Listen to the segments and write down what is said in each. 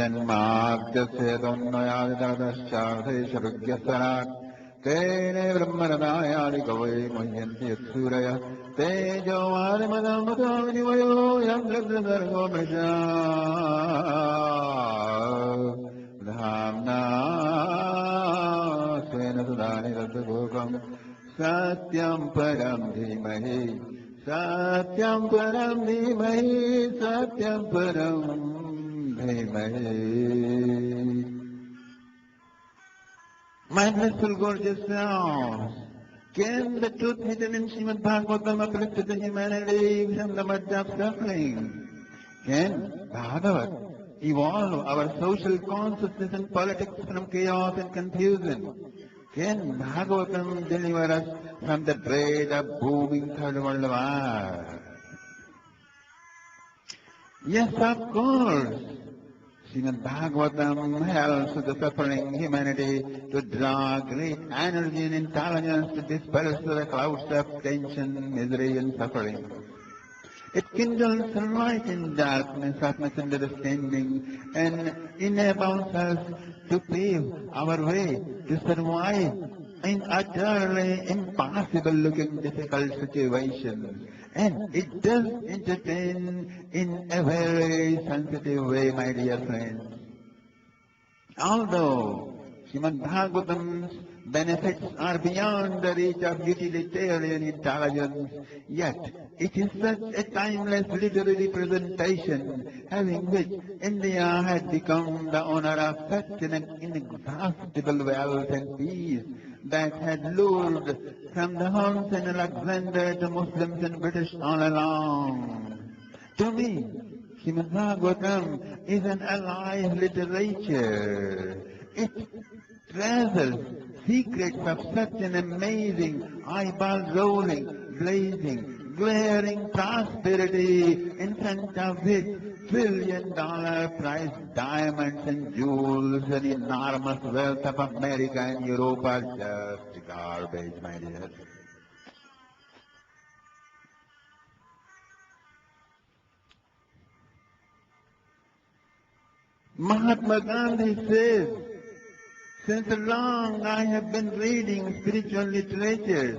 जन्माद्यस्य तन्मयादितरतश्चार्थेषरुग्यस्तरात् तेने ब्रह्मरदायादिकवये मुह्यन्ति यत्सूरयः तेजो वारिमदमृतो विनिमयो यद्रद्रसर्गो मृषा धाम्ना स्वेन सदा निरन्तगोपम् सत्यं परं धीमहि सत्यं परं धीमहि सत्यं परं धीमहि. My blissful gorgeous selves, can the truth hidden in Srimad Bhagavatam uplift the humanity from the mud of suffering? Can Bhagavat evolve our social consciousness and politics from chaos and confusion? Can Bhagavatam deliver us from the dread of booming third world war? Yes, of course. Srimad Bhagavatam helps the suffering humanity to draw great energy and intelligence to disperse the clouds of tension, misery and suffering. It kindles light in darkness of misunderstanding and enables us to pave our way to survive in utterly impossible looking difficult situations. And it does entertain in a very sensitive way, my dear friends. Although Srimad Bhagavatam's benefits are beyond the reach of utilitarian intelligence, yet it is such a timeless literary presentation, having which India had become the owner of such an inexhaustible wealth and peace that had lured from the Huns and Alexander to Muslims and British all along. To me, Srimad Bhagavatam is an alive literature. It treasures secrets of such an amazing, eyeball-rolling, blazing, glaring prosperity in front of which trillion-dollar price diamonds and jewels and enormous wealth of America and Europe are just garbage, my dear. Mahatma Gandhi says, since long I have been reading spiritual literature,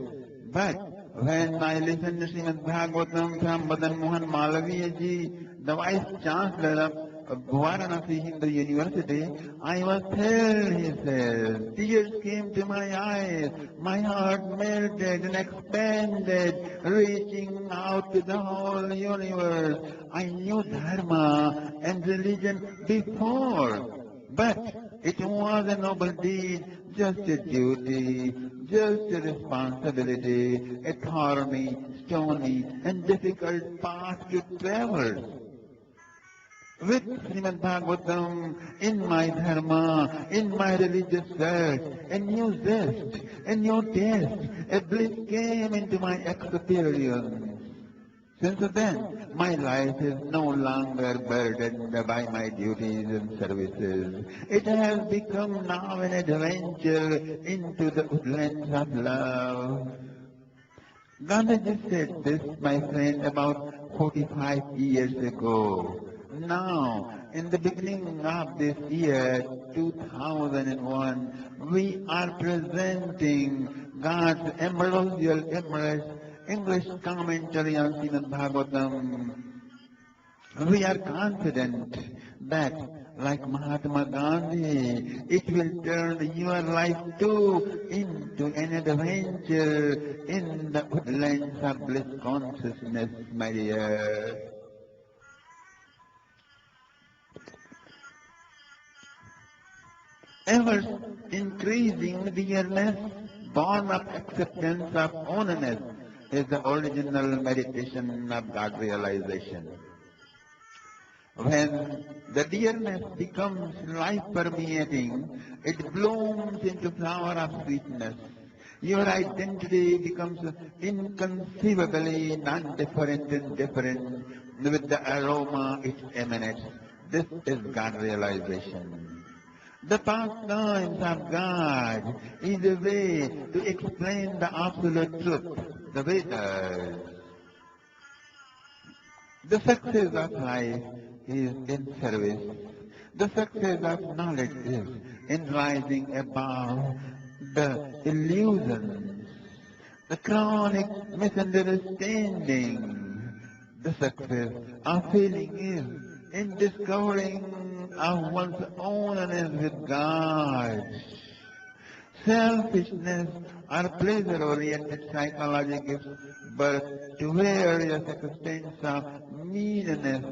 but when I listened to Srimad Bhagavatam from Madan Mohan Malviya ji, the Vice Chancellor of Varanasi Hindu University, I was thrilled, he says. Tears came to my eyes, my heart melted and expanded, reaching out to the whole universe. I knew Dharma and religion before, but it was a noble deed, just a duty, just a responsibility, a thorny, stony, and difficult path to traverse. With Srimad Bhagavatam in my dharma, in my religious search, a new zest, a new taste, a bliss came into my experience. Since then, my life is no longer burdened by my duties and services. It has become now an adventure into the woodlands of love. Gandhiji said this, my friend, about 45 years ago. Now, in the beginning of this year, 2001, we are presenting God's ambrosial English commentary on Srimad Bhagavatam. We are confident that, like Mahatma Gandhi, it will turn your life too into an adventure in the woodlands of bliss consciousness, my dear. Ever increasing dearness, born of acceptance of ownness, is the original meditation of God realization. When the dearness becomes life-permeating, it blooms into flower of sweetness. Your identity becomes inconceivably non-different and different with the aroma it emanates. This is God realization. The pastimes of God is a way to explain the absolute truth, the Vedas. The success of life is in service. The success of knowledge is in rising above the illusions, the chronic misunderstanding. The success of feeling is in discovering of one's ownness with God. Selfishness or pleasure-oriented psychology gives birth to various extents of meanness,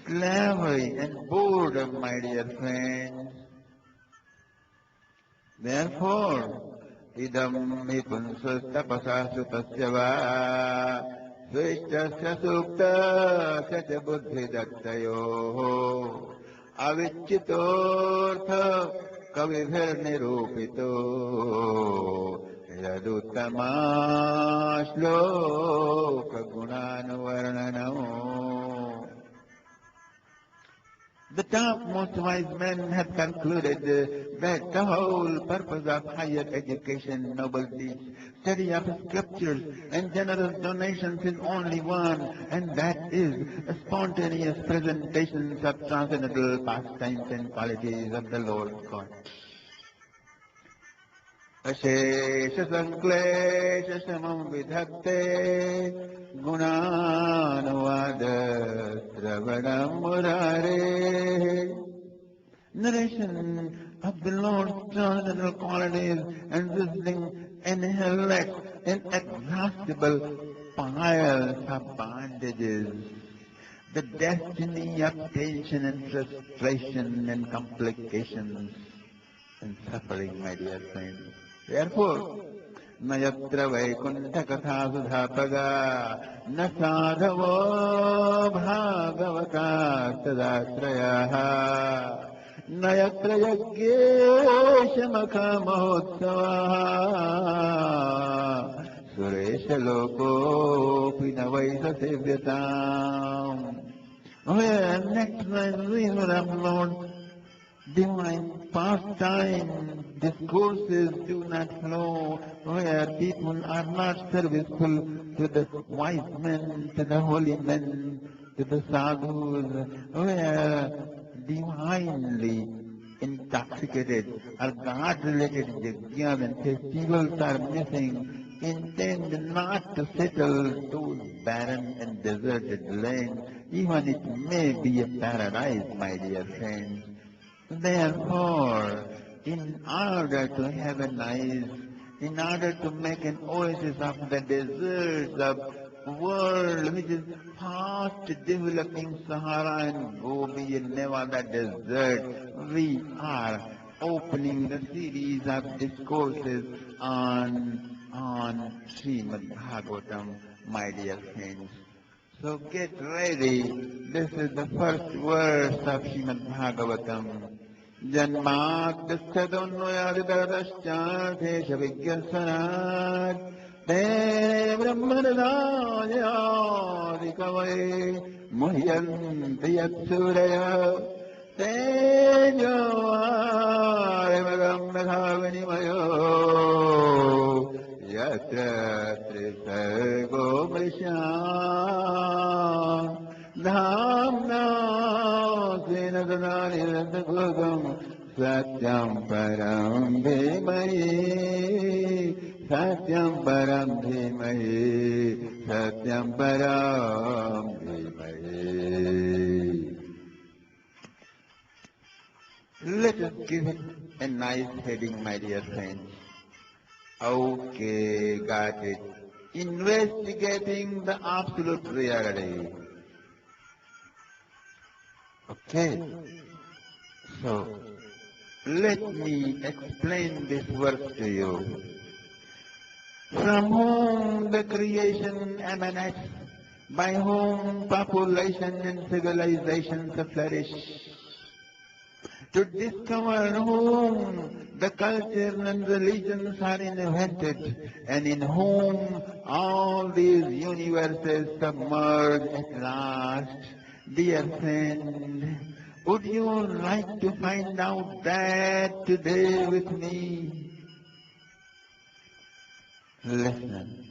slavery, and boredom, my dear friends. Therefore, idam vipunsastapasa sutasya va svishtasya sukta satya buddhi dattayo avichitortha kavibhir nirupito yaduttama shloka gunanuvarnanam. The topmost wise men have concluded that the whole purpose of higher education, noble deeds, study of scriptures, and generous donations is only one, and that is spontaneous presentations of transcendental pastimes and qualities of the Lord God. Ashesha sanklesha samam vidhakte gunanavada sravanam murare. Narration of the Lord's transcendental qualities and visiting inexhaustible piles of bondages. The destiny of tension and frustration and complications and suffering, my dear friends. Therefore, Nayatra Vaikuntha Katha Sudhapaga Nasadhavo Bhagavata Tadatrayaha Nayatra Yaggesha Makha Mahotsavaha Suresha Loko Pinavaisa Sevyatam. Where next river of Lord divine pastime discourses do not flow, where people are not serviceful to the wise men, to the holy men, to the sadhus, where divinely intoxicated or God-related yajnas and festivals are missing, intend not to settle those barren and deserted lands, even it may be a paradise, my dear friends. Therefore, in order to have a nice, in order to make an oasis of the deserts of world which is fast developing Sahara and Gobi and Nevada desert, we are opening the series of discourses on Srimad Bhagavatam, my dear friends. So get ready. This is the first verse of Srimad Bhagavatam. Janmāttasya dhanvayādidardascātesha vigyasarāt te brahmanadāyādikavai muhyanti yatsuraya te jyāvārimagam naghavanimayo yatra trisargo mrishyām dhamna sena danānirandagogam satyam param dhimahi satyam param dhimahi satyam param dhimahi. Let us give it a nice heading, my dear friends. Okay, got it. Investigating the absolute reality. Okay, so let me explain this verse to you. From whom the creation emanates, by whom population and civilization flourish, to discover whom the culture and religions are invented, and in whom all these universes submerge at last. Dear friend, would you like to find out that today with me? Listen.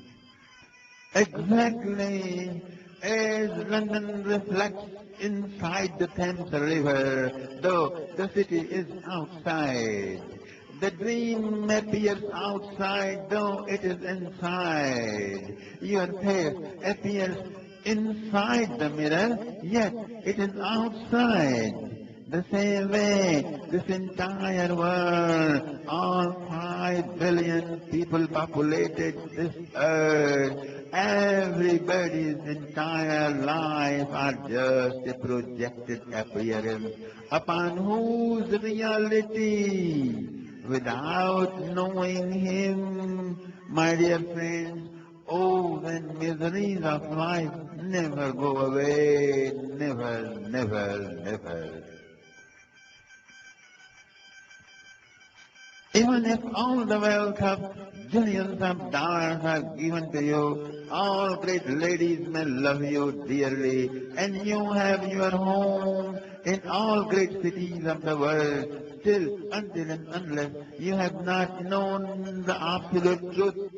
Exactly As London reflects inside the Thames River, though the city is outside. The dream appears outside, though it is inside. Your face appears inside the mirror, yet it is outside. The same way, this entire world, all 5 billion people populated this earth, everybody's entire life are just a projected appearance upon whose reality, without knowing him, my dear friends, oh, the miseries of life never go away, never, never, never. Even if all the wealth of billions of dollars are given to you, all great ladies may love you dearly, and you have your home in all great cities of the world, still until and unless you have not known the absolute truth,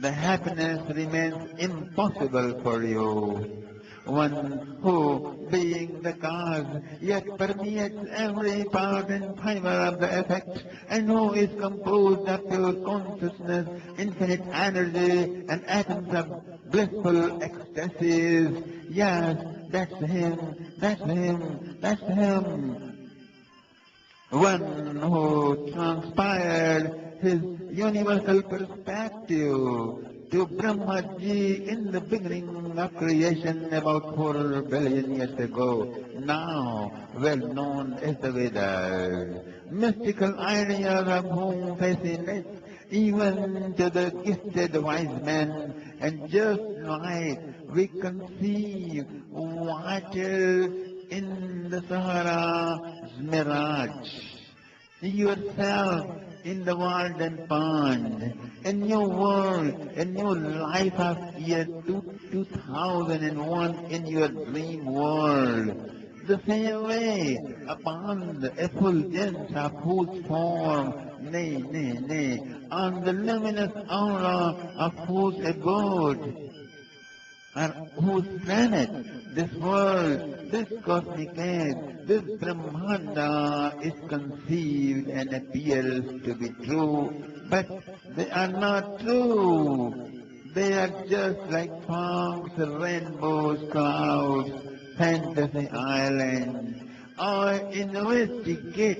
the happiness remains impossible for you. One who, being the cause, yet permeates every part and fiber of the effect, and who is composed of pure consciousness, infinite energy, and atoms of blissful ecstasies. Yes, that's him, that's him, that's him. One who transpired his universal perspective to Brahmaji in the beginning of creation about 4 billion years ago, now well known as the Vedas. Mystical ideas of whom fascinate even to the gifted wise men, and just like we conceive water in the Sahara's mirage, yourself in the golden pond, a new world, a new life of year 2001 in your dream world. The same way, upon the effulgence of whose form, nay, on the luminous aura of whose abode, or whose planet, this world, this cosmic age, this Brahmanda is conceived and appears to be true, but they are not true. They are just like fogs, rainbows, clouds, fantasy islands. Or investigate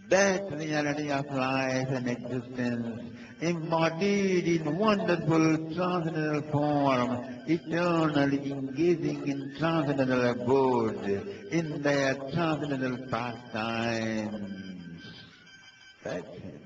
that reality of life and existence, embodied in wonderful transcendental form, eternally engaging in transcendental abode, in their transcendental pastimes. That's it.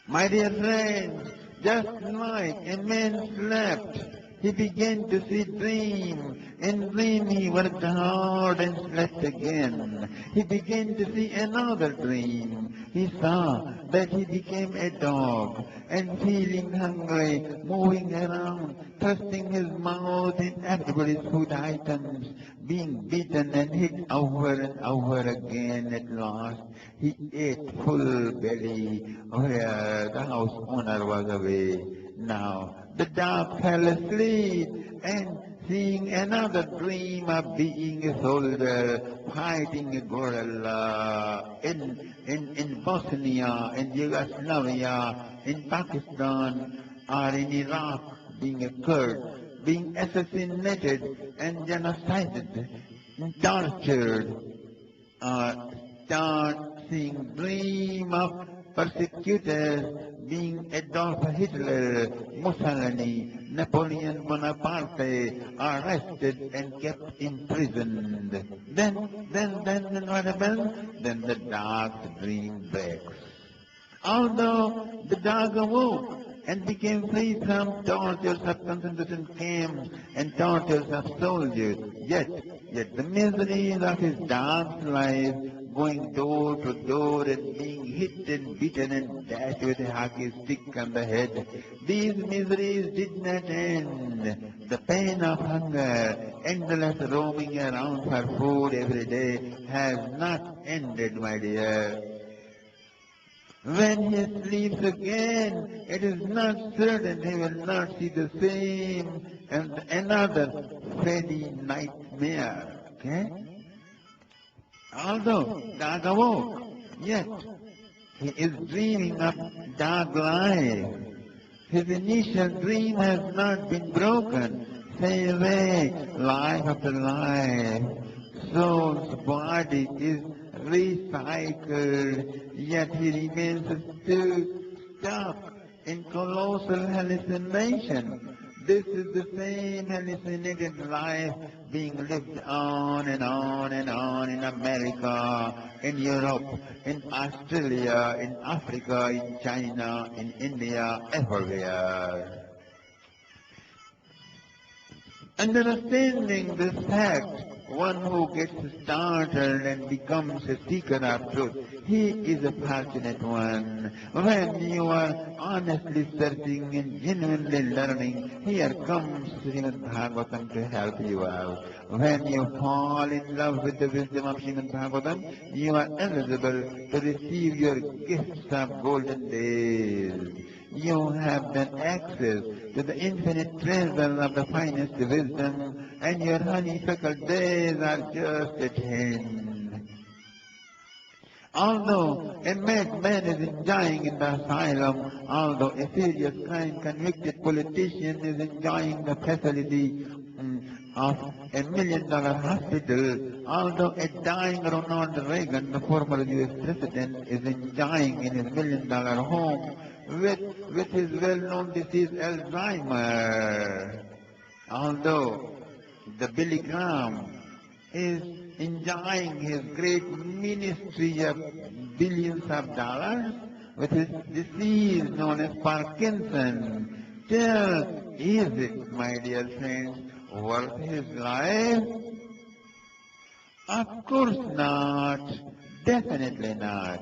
My dear friends, just like a man slept, he began to see dream. In dream he worked hard and slept again. He began to see another dream. He saw that he became a dog and feeling hungry, moving around, thrusting his mouth in everybody's food items, being beaten and hit over and over again. At last, he ate full belly where the house owner was away. Now, the dog fell asleep and seeing another dream of being a soldier, fighting a gorilla in Bosnia, in Yugoslavia, in Pakistan, or in Iraq, being a Kurd, being assassinated and genocided, tortured, start seeing dream of persecutors being Adolf Hitler, Mussolini, Napoleon Bonaparte, arrested and kept imprisoned. Then what happens? Then the dark dream breaks. Although the dog awoke and became free from tortures of concentration camps and tortures of soldiers, yet the miseries of his dog's life, going door to door and being hit and beaten and dashed with a hockey stick on the head, these miseries did not end. The pain of hunger, endless roaming around for food every day, has not ended, my dear. When he sleeps again, it is not certain he will not see the same and another fairy nightmare. Okay? Although dark awoke, yet he is dreaming of dark life. His initial dream has not been broken. Same way, life after life, soul's body is recycled, yet he remains still stuck in colossal hallucination. This is the same hallucinated life being lived on and on and on in America, in Europe, in Australia, in Africa, in China, in India, everywhere. Understanding this fact, one who gets startled and becomes a seeker of truth, he is a fortunate one. When you are honestly searching and genuinely learning, here comes Srimad Bhagavatam to help you out. When you fall in love with the wisdom of Srimad Bhagavatam, you are eligible to receive your gifts of golden days. You have then access to the infinite treasure of the finest wisdom, and your honeysuckle days are just at hand. Although a madman is enjoying in the asylum, although a serious crime convicted politician is enjoying the facility of $1 million hospital, although a dying Ronald Reagan, the former U.S. president, is enjoying in his $1 million home with his well-known disease Alzheimer. Although the Billy Graham is enjoying his great ministry of billions of dollars with his disease known as Parkinson, still is it, my dear friends, worth his life? Of course not. Definitely not.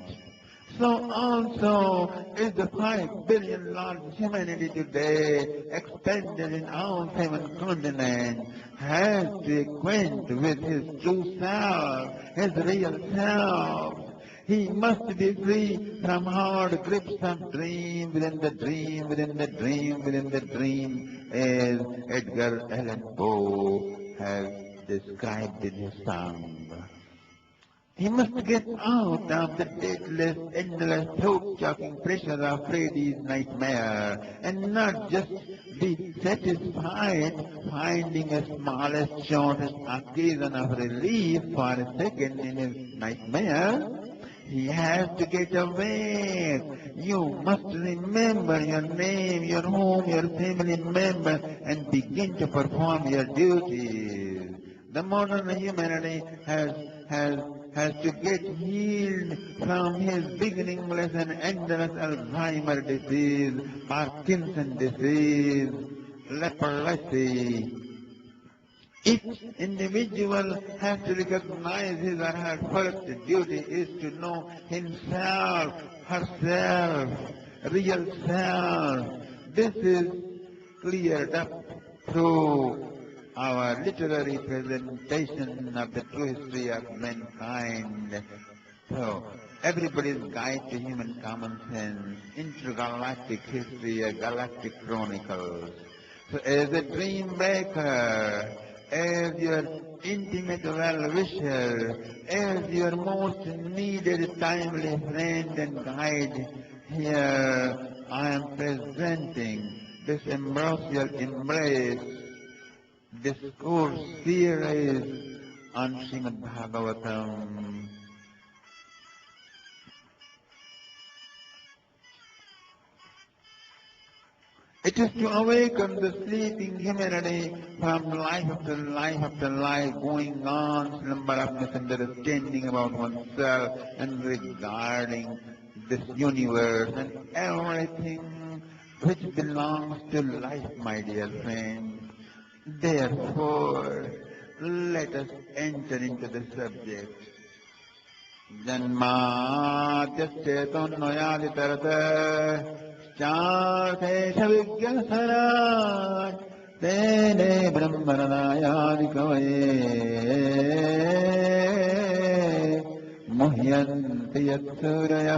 So also is the 5 billion large humanity today expanded in all 7 continents, has to acquaint with his true self, his real self. He must be free from hard grips of dream within the dream, within the dream, within the dream, as Edgar Allan Poe has described in his song. He must get out of the deathless, endless, throat-choking pressure of Freddy's nightmare, and not just be satisfied finding a smallest, shortest occasion of relief for a second in his nightmare. He has to get away. You must remember your name, your home, your family member, and begin to perform your duties. The modern humanity has to get healed from his beginningless and endless Alzheimer disease, Parkinson disease, leprosy. Each individual has to recognize his or her first duty is to know himself, herself, real self. This is cleared up through our literary presentation of the true history of mankind. So, everybody's guide to human common sense, intergalactic history, a galactic chronicles. So, as a dream breaker, as your intimate well-wisher, as your most needed timely friend and guide, here I am presenting this ambrosial embrace discourse series on Srimad Bhagavatam. It is to awaken the sleeping humanity from life after life after life, going on slumber of misunderstanding about oneself and regarding this universe and everything which belongs to life, my dear friends. Therefore, let us enter into the subject. Janmātyascetonnoyāditarata Chārthesha vigyasarāt Tene brahmaranayādikavaye Muhyanti yatsuraya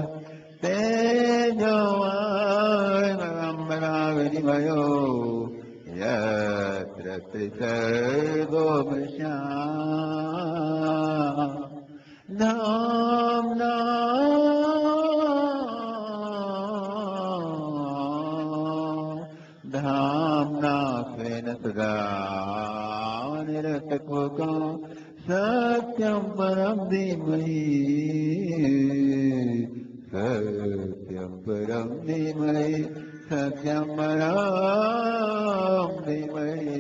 तेजोवामराविनिमयो यत्र त्रिसर्गो मृषा धाम्ना धाम्ना स्वेन सदा निरतकुको सत्यं परं धीमहि सत्यं परं धीमहि सत्यं परं धीमहि.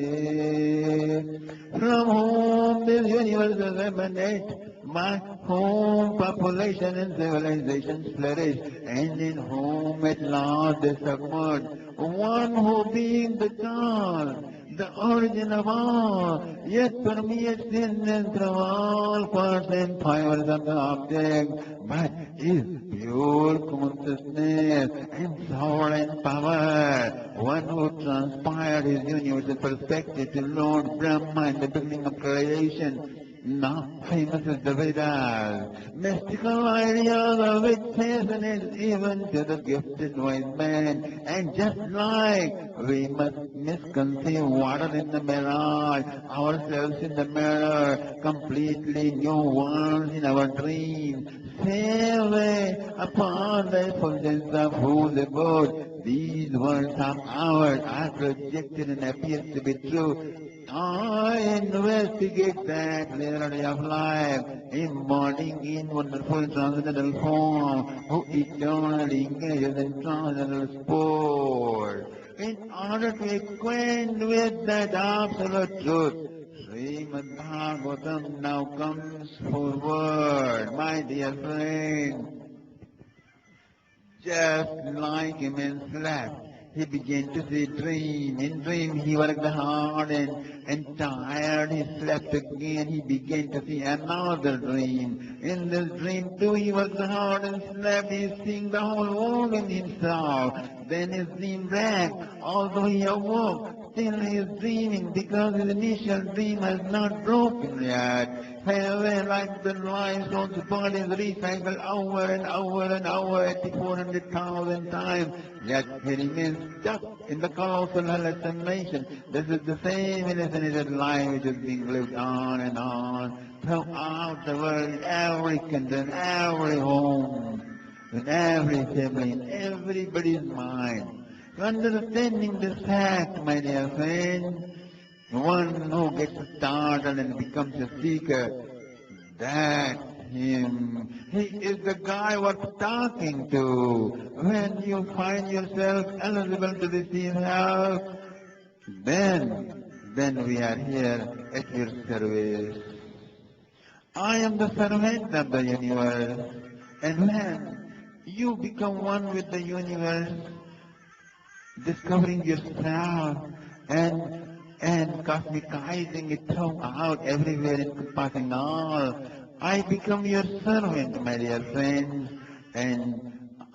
From whom this universe emanates, by whom population and civilizations flourish, and in whom at last they submerge, one who being the cause, the origin of all, yet permeates in and through all parts and fibers of the object, but is pure consciousness and sovereign power, one who transpired his universal perspective to Lord Brahma in the beginning of creation, now famous as the Vedas, mystical ideas of which fascinate even to the gifted wise man. And just like we must misconceive water in the mirage, ourselves in the mirror, completely new worlds in our dreams, same way upon the effulgence of whose abode these worlds of ours are projected and appear to be true. I investigate that reality of life, embodying in wonderful transcendental form, who eternally engages in transcendental sport, in order to acquaint with that absolute truth. Srimad Bhagavatam now comes forward, my dear friend. Just like a man slept, he began to see dream. In dream he worked hard and tired. He slept again. He began to see another dream. In this dream too he worked hard and slept. He is seeing the whole world in himself. Then his dream back. Although he awoke, still he is dreaming because his initial dream has not broken yet. However, like the limestone's body is recycled over and over and over 8400,000 times, yet he remains stuck in the colossal hallucination. This is the same hallucinated life which is being lived on and on throughout the world, every country, every home, in every family, in everybody's mind. Understanding this fact, my dear friend, one who gets started and becomes a seeker, that's him. He is the guy worth talking to. When you find yourself eligible to receive help, then we are here at your service. I am the servant of the universe. And when you become one with the universe, discovering yourself and cosmicizing it throughout, everywhere, encompassing all, I become your servant, my dear friends, and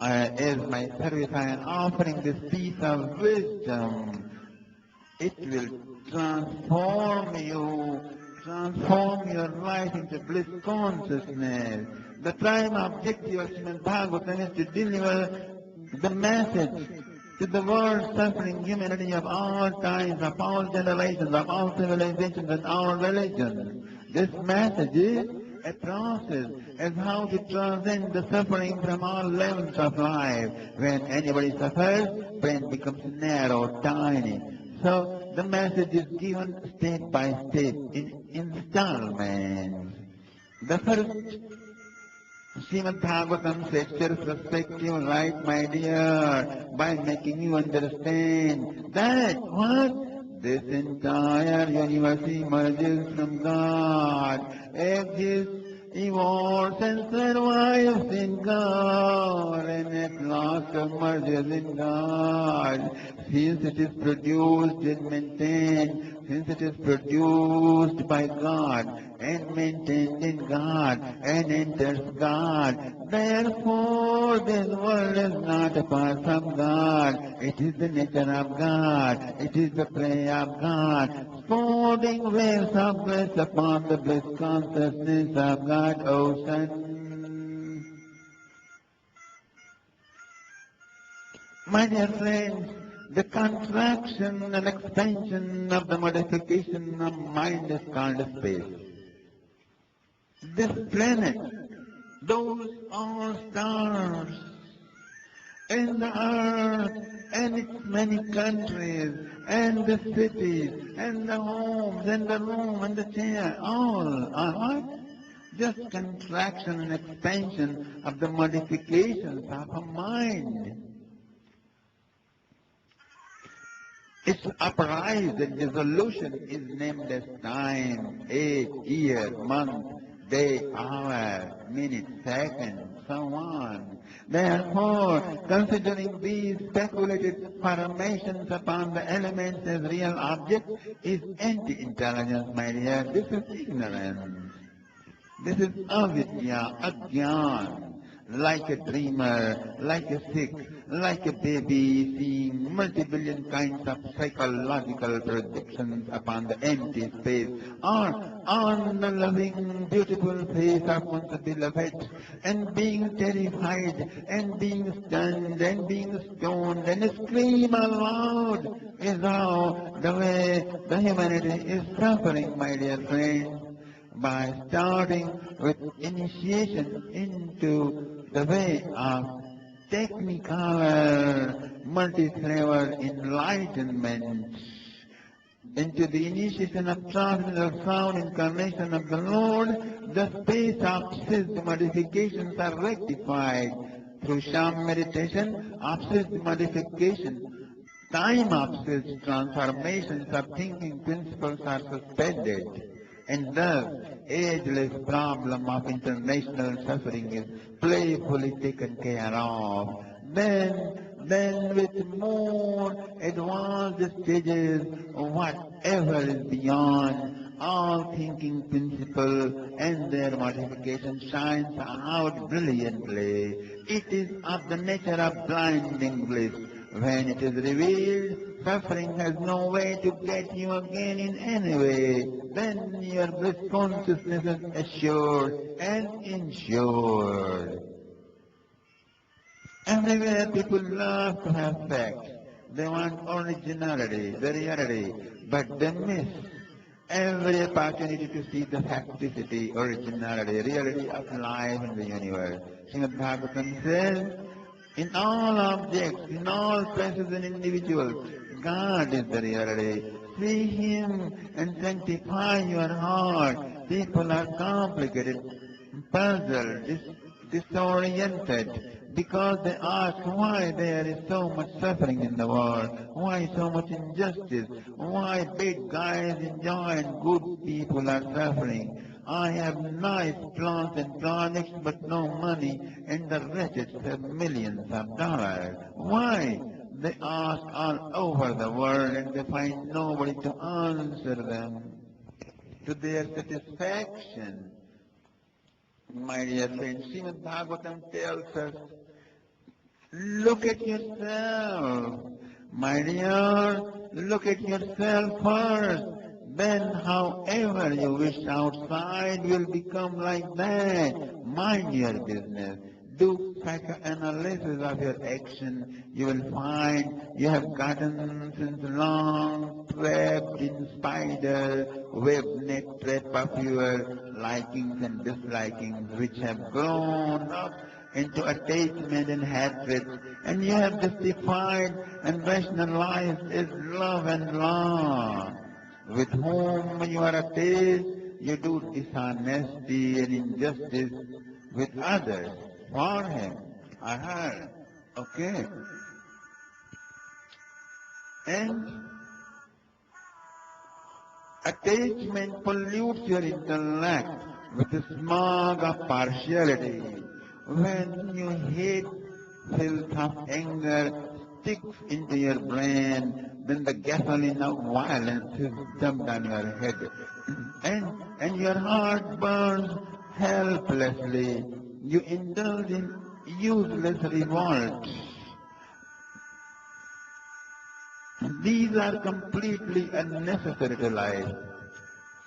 as my service I am offering this piece of wisdom. It will transform your life into bliss consciousness. The prime objective of Srimad Bhagavatam is to deliver the message to the world suffering humanity of all times, of all generations, of all civilizations and all religions. This message is a process as how to transcend the suffering from all levels of life. When anybody suffers, brain becomes narrow, tiny. So the message is given step by step in installments. The first Srimad Bhagavatam sets your perspective right, my dear, by making you understand that what? This entire universe emerges from God, exists, evolves and survives in God, and at last emerges in God. Since it is produced and maintained, since it is produced by God and maintained in God and enters God, therefore this world is not apart from God. It is the nature of God. It is the play of God, sporting waves of bliss upon the bliss consciousness of God ocean. My dear friends, the contraction and expansion of the modification of mind is called space. This planet, those all stars, and the earth, and its many countries, and the cities, and the homes, and the room, and the chair, all are what? Just contraction and expansion of the modifications of a mind. Its uprise and dissolution is named as time, age, year, month, day, hour, minute, second, so on. Therefore, considering these speculated formations upon the elements as real objects is anti-intelligence, my dear. This is ignorance. This is avidya, ajnan. Like a dreamer, like a sick, like a baby, seeing multi-billion kinds of psychological projections upon the empty space, or on the loving, beautiful face of one's beloved, and being terrified, and being stunned, and being stoned, and scream aloud, is how the way the humanity is suffering, my dear friends, by starting with initiation into the way of technical, multi-flavored enlightenment, into the initiation of transcendental sound incarnation of the Lord, the space obsessed modifications are rectified through sham meditation, obsessed modification, time obsessed transformations of thinking principles are suspended. And thus, ageless problem of international suffering is playfully taken care of. Then with more advanced stages, whatever is beyond all thinking principle and their modification shines out brilliantly. It is of the nature of blinding bliss. When it is revealed, suffering has no way to get you again in any way. Then your bliss consciousness is assured and insured. Everywhere people love to have facts. They want originality, variety, but they miss every opportunity to see the facticity, originality, reality of life in the universe. Srimad Bhagavatam says, in all objects, in all places and individuals, God is the reality. See Him and sanctify your heart. People are complicated, puzzled, disoriented, because they ask why there is so much suffering in the world, why so much injustice, why big guys enjoy and good people are suffering. I have nice plants and products but no money, and the wretched have millions of dollars. Why? They ask all over the world and they find nobody to answer them to their satisfaction. My dear friends, Srimad Bhagavatam tells us, look at yourself. My dear, look at yourself first. Then however you wish outside will become like that. Mind your business. Do psychoanalysis of your action. You will find you have gotten since long trapped in spider web net trap of your likings and dislikings, which have grown up into attachment and hatred, and you have justified and rationalized as love and law. With whom you are attached, you do dishonesty and injustice with others for him. I heard. Okay. And attachment pollutes your intellect with the smog of partiality. When you hate, filth of anger sticks into your brain, then the gasoline of violence is dumped on your head. And your heart burns helplessly. You indulge in useless revolt. These are completely unnecessary to life.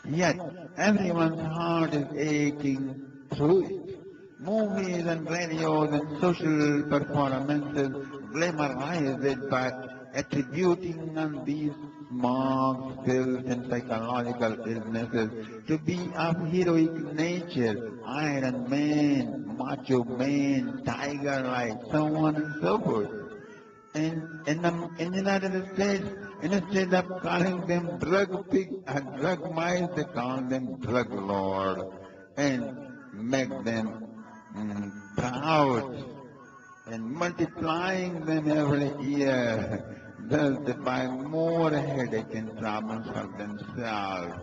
Yet everyone's heart is aching through it. Movies and radios and social performances glamorize it by attributing on these smog, filth, and psychological illnesses to be of heroic nature, Iron Man, Macho Man, Tiger-like, so on and so forth. In the United States, instead of calling them drug pig and drug mice, they call them drug lord and make them proud and multiplying them every year. Thus they buy more headache and problems for themselves.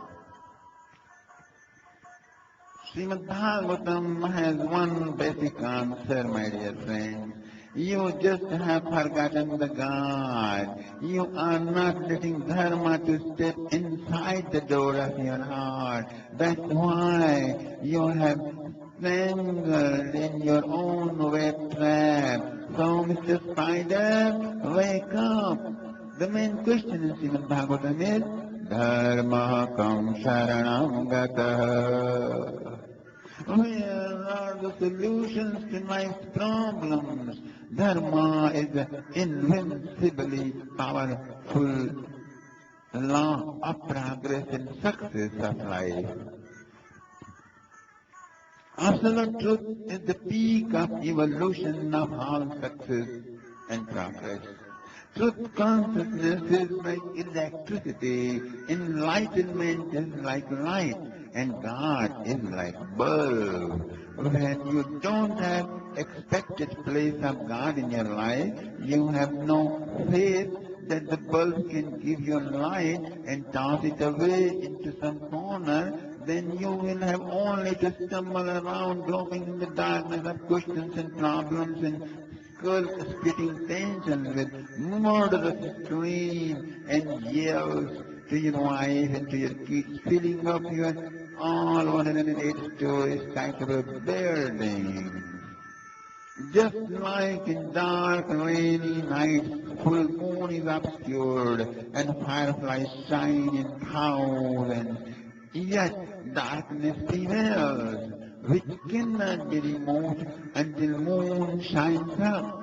Srimad Bhagavatam has one basic answer, my dear friends. You just have forgotten the God. You are not letting Dharma to step inside the door of your heart. That's why you have strangled in your own web trap. So, Mr. Spider, wake up. The main question in Srimad Bhagavatam is, Dharma kam sharanam gata. Where are the solutions to life's problems? Dharma is the invincibly powerful law of progress and success of life. Absolute truth is the peak of evolution of all success and progress. Truth consciousness is like electricity, enlightenment is like light, and God is like bulb. When you don't have expected place of God in your life, you have no faith that the bulb can give you light and toss it away into some corner, then you will have only to stumble around groping in the darkness of questions and problems and skull-splitting tensions with murderous screams and yells to your wife and to your kids, filling up your all 108-story skyscraper building. Just like in dark, rainy nights, full moon is obscured and fireflies shine in thousands. Yet darkness prevails, which cannot be removed until moon shines up.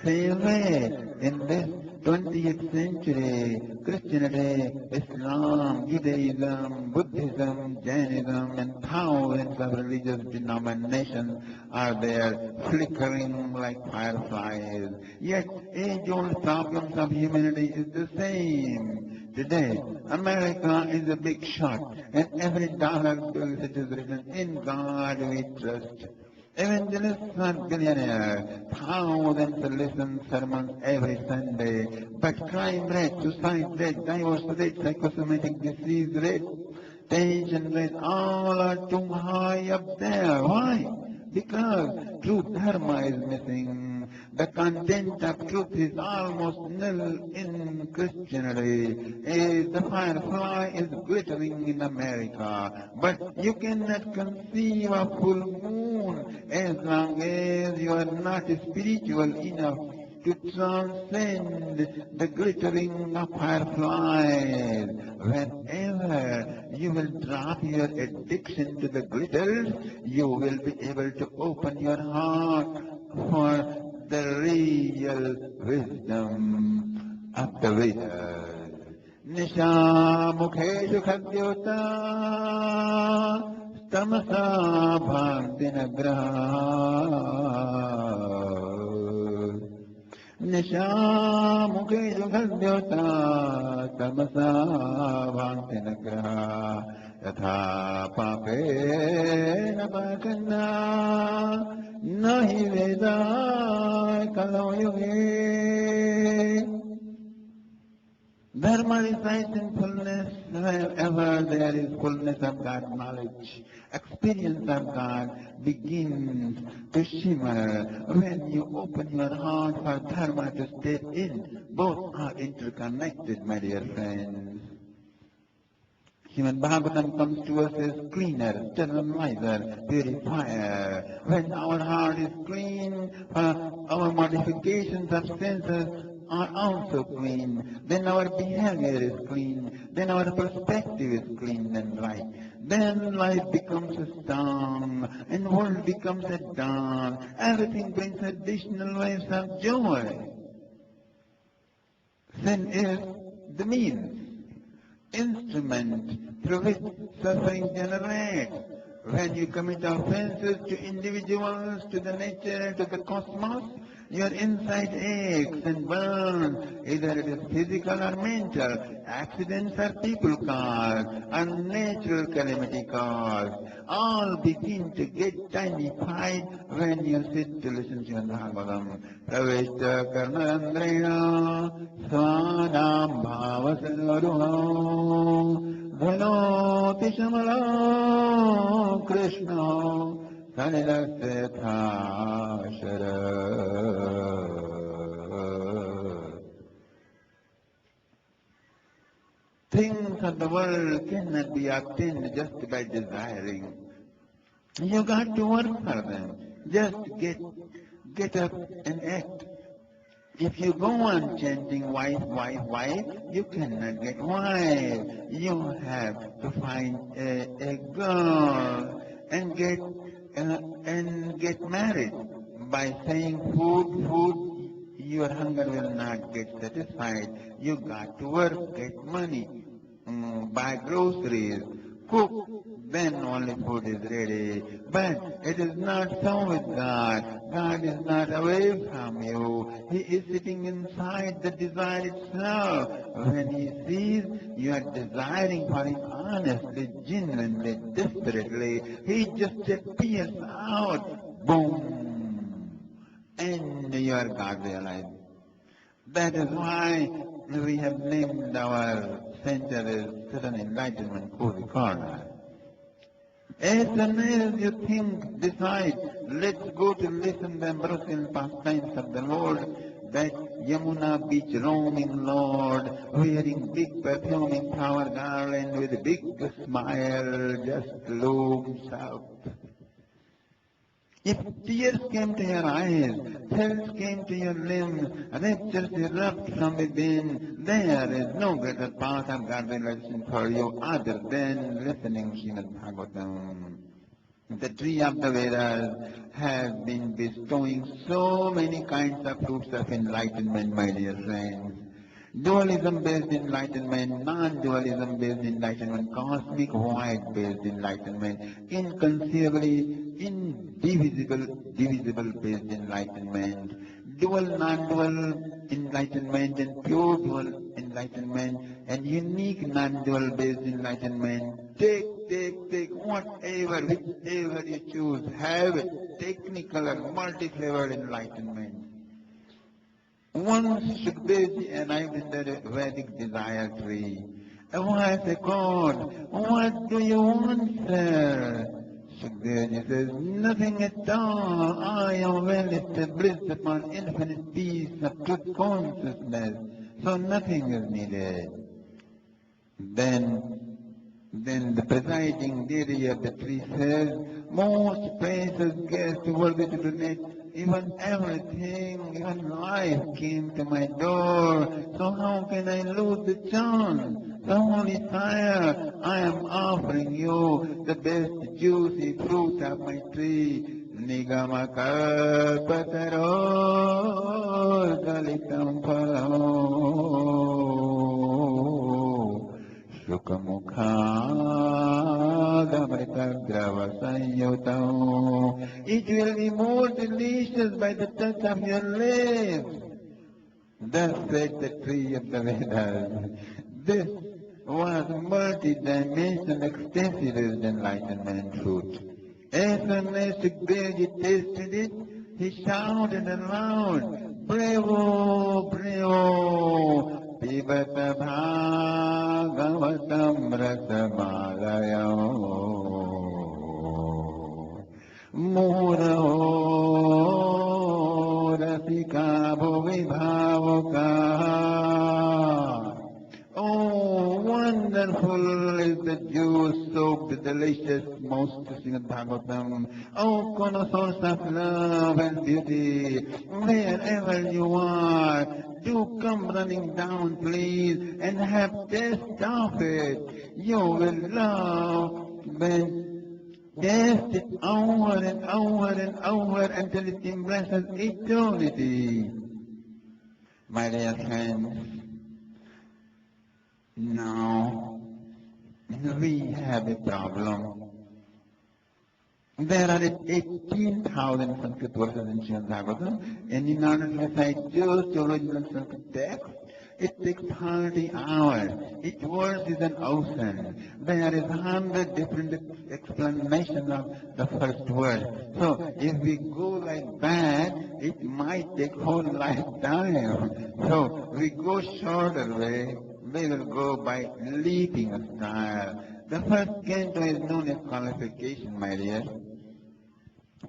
Same way, in this 20th century, Christianity, Islam, Judaism, Buddhism, Jainism, and thousands of religious denominations are there flickering like fireflies. Yet age-old problems of humanity is the same. Today, America is a big shot, and every dollar bill it is written, in God we trust. Evangelists are billionaires, thousands listen sermons every Sunday, but crime rate, suicide rate, divorce rate, psychosomatic disease rate, tension rate, all are too high up there. Why? Because true dharma is missing. The content of truth is almost nil in Christianity. The firefly is glittering in America, but you cannot conceive a full moon as long as you are not spiritual enough to transcend the glittering of fireflies. Whenever you will drop your addiction to the glitters, you will be able to open your heart for the real wisdom of the Vedas. Nisha Mukheshu Khadyota Tamasa Bhantinagra Nisha Mukheshu Khadyota Tamasa Bhantinagra Yatha Papena Bhakanna Nahi Veda Kalau Yuge. Dharma resides in fullness wherever there is fullness of God's knowledge. Experience of God begins to shimmer when you open your heart for Dharma to step in. Both are interconnected, my dear friends. Srimad Bhagavatam comes to us as cleaner, sterilizer, purifier. When our heart is clean, our modifications of senses are also clean, then our behavior is clean, then our perspective is clean and right. Then life becomes a song, and world becomes a dawn. Everything brings additional waves of joy. Sin is the means, instrument through which suffering generates. When you commit offenses to individuals, to the nature, to the cosmos, your inside aches and burns. Either it is physical or mental, accidents or people caused, or natural calamity caused. All begin to get tinified when you sit to listen to Bhagavatam. Pravishta karnandrena svanam bhavasaruham dhanoti shamala krishna sanidasya shara. Things of the world cannot be obtained just by desiring. You got to work for them. Just get up and act. If you go on chanting wife, wife, wife, you cannot get wife. You have to find a girl and get married. By saying food, food, your hunger will not get satisfied. You got to work, get money, buy groceries, cook, then only food is ready. But it is not so with God. God is not away from you. He is sitting inside the desire itself. When He sees you are desiring for Him honestly, genuinely, desperately, He just appears out. Boom! And you are God realized. That is why we have named our center as Sudden Enlightenment Cozy Corner. As soon as you think, decide, let's go to listen the ambrosial pastimes of the Lord, that Yamuna beach roaming Lord, wearing big perfuming flower garland with a big smile, just looms out. If tears came to your eyes, thrills came to your limbs, raptures erupt from within, there is no greater path of God revelation for you other than listening Srimad Bhagavatam. The tree of the Vedas has been bestowing so many kinds of fruits of enlightenment, my dear friends. Dualism-based enlightenment, non-dualism based enlightenment, cosmic void-based enlightenment, inconceivably divisible based enlightenment, dual, non-dual enlightenment, and pure dual enlightenment, and unique non-dual based enlightenment. Take whatever, whichever you choose, have it, technical or multi-flavored enlightenment. One should be arrived in the Vedic desire tree. A voice echoed, "What do you want, sir?" Shukdev says, "Nothing at all. I am well established upon infinite peace of truth consciousness, so nothing is needed." Then the presiding deity of the tree says, "Most precious guest, worthy to donate even everything, even life came to my door, so how can I lose the chance? So Holy Sire, I am offering you the best juicy fruit of my tree, Nigamakapataro Dalitam Palo Shukamukhagamritagrava Sanyutam. It will be more delicious by the touch of your lips." Thus said the tree of the Vedas. This was multi-dimensional, extensive enlightenment fruit. As soon as Sukdev tasted it, he shouted aloud, "Bravo, bravo! Pibata Bhagavatam Rasamalayam Muraho Rasika Bhuvibhavaka." Oh, wonderful is the juice soaked the delicious, most Srimad Bhagavatam. Oh, connoisseurs of love and beauty, wherever you are, do come running down, please, and have taste of it. You will love when taste it over and over and over until it embraces eternity. My dear friends, now we have a problem. There are 18,000 Sanskrit verses in Srimad Bhagavatam, and in order to recite just original Sanskrit text, it takes 30 hours. Each verse is an ocean. There is 100 different explanations of the first verse. So if we go like that, it might take whole lifetime. So we go shorter way. We will go by leaping style. The first canto is known as qualification, my dear.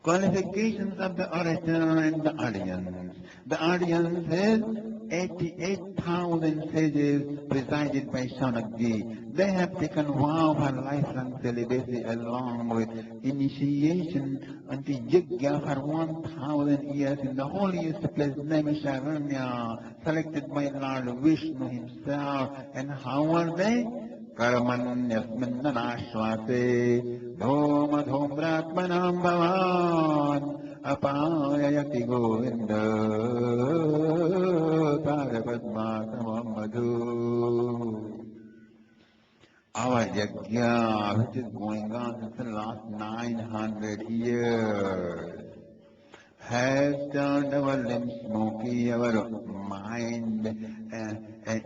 Qualifications of the orator and the audience. The audience is 88,000 sages presided by Shaunakji. They have taken vow for lifelong celibacy along with initiation unto yajna for 1,000 years in the holiest place Naimisharanya, selected by Lord Vishnu himself. And how are they? Karmanyasminnanashvase dhoma-dhomratmanam bhavan apayayati govinda tarapadmasamam madhu. Our yajna, which is going on since the last 900 years, has turned our limbs smoky, our mind and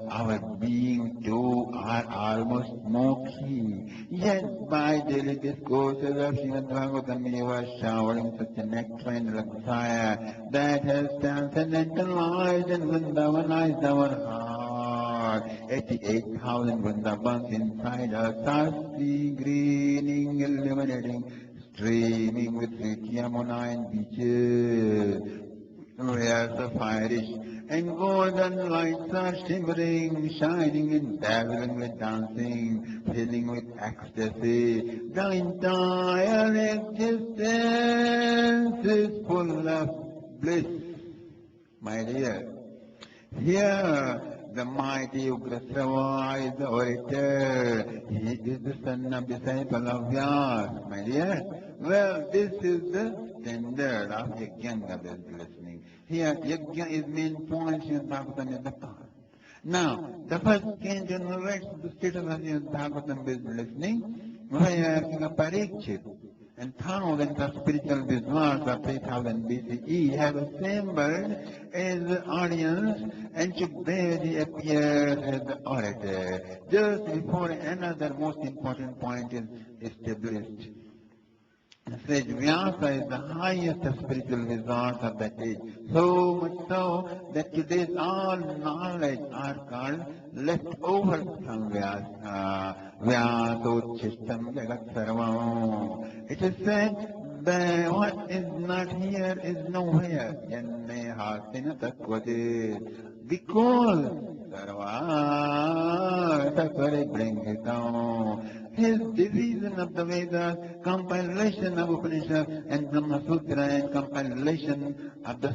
our being too are almost smoky. Yet by daily discourses of Srimad Bhagavatam, you are showering such a nectar and fire that has transcendentalized and Vrindavanized our heart. 88,000 Vrindavans inside us are sea greening, illuminating, streaming with sweet Yamuna and beaches, where sapphire-ish and golden lights are shimmering, shining and dazzling with dancing, filling with ecstasy. The entire existence is full of bliss, my dear. Here, the mighty Ugrasrava is the orator. He is the son of disciple of Vyas, my dear. Well, this is the standard of Yajna that is listening. Here, Yajna is main point, Srimad Bhagavatam is the part. Now, the first canto narrates the status of Srimad Bhagavatam is listening, where King Parikshit and thousands of spiritual visitors of 3000 BCE have assembled as the audience, and Shukdev appears as the orator, just before another most important point is established. Sage Vyasa is the highest of spiritual visitors of that age, so much so that today's all knowledge are called leftovers from Vyasa. Vyasotchishtam jagat sarvam. It is said that what is not here is nowhere. Yanne hasina tatvade. Because sarva tatvare bring it down. His division of the Vedas, compilation of Upanishads and Brahma Sutra, and compilation of the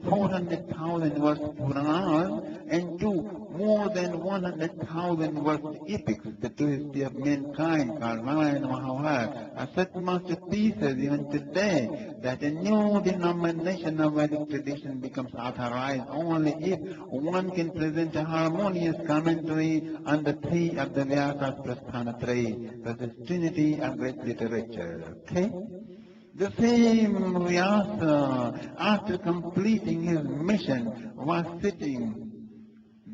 400,000 verse Puranas, and two more than 100,000 verse epics, the true history of mankind, called Ramayana and Mahabharata, are such masterpieces even today that a new denomination of Vedic tradition becomes authorized only if one can present a harmonious commentary on the three of the Vyasas Prasthanatraya, the trinity of great literature. Okay? The same Vyasa, after completing his mission, was sitting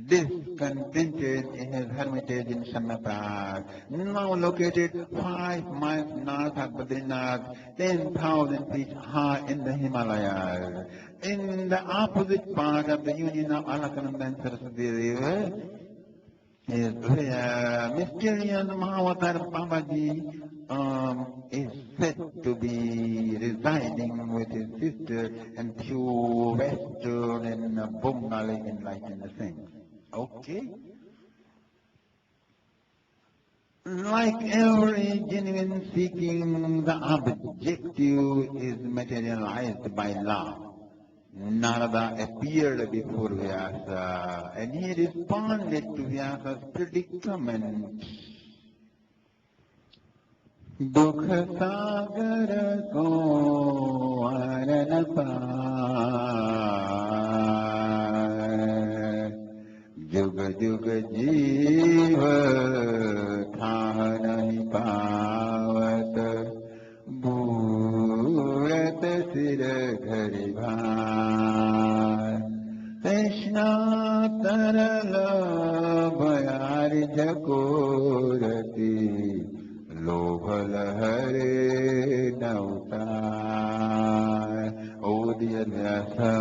discontented in his hermitage in Shamaprag, now located 5 miles north of Badrinath, 10,000 feet high in the Himalayas. In the opposite part of the union of Alaknanda and Saraswati River is where mysterious Mahavatar Babaji is said to be residing with his sister and few Western and Bengali enlightened saints. Okay? Like every genuine seeking, the objective is materialized by love. Narada appeared before Vyasa and he responded to Vyasa's predicament. दुख सागर को are न पाए जुग जुग जीव था नहीं पावत बूढ़त सिर धरि भार तृष्णा तरल भयार झकोरती लोभ लहरे न उतार. Oh dear Vyasa,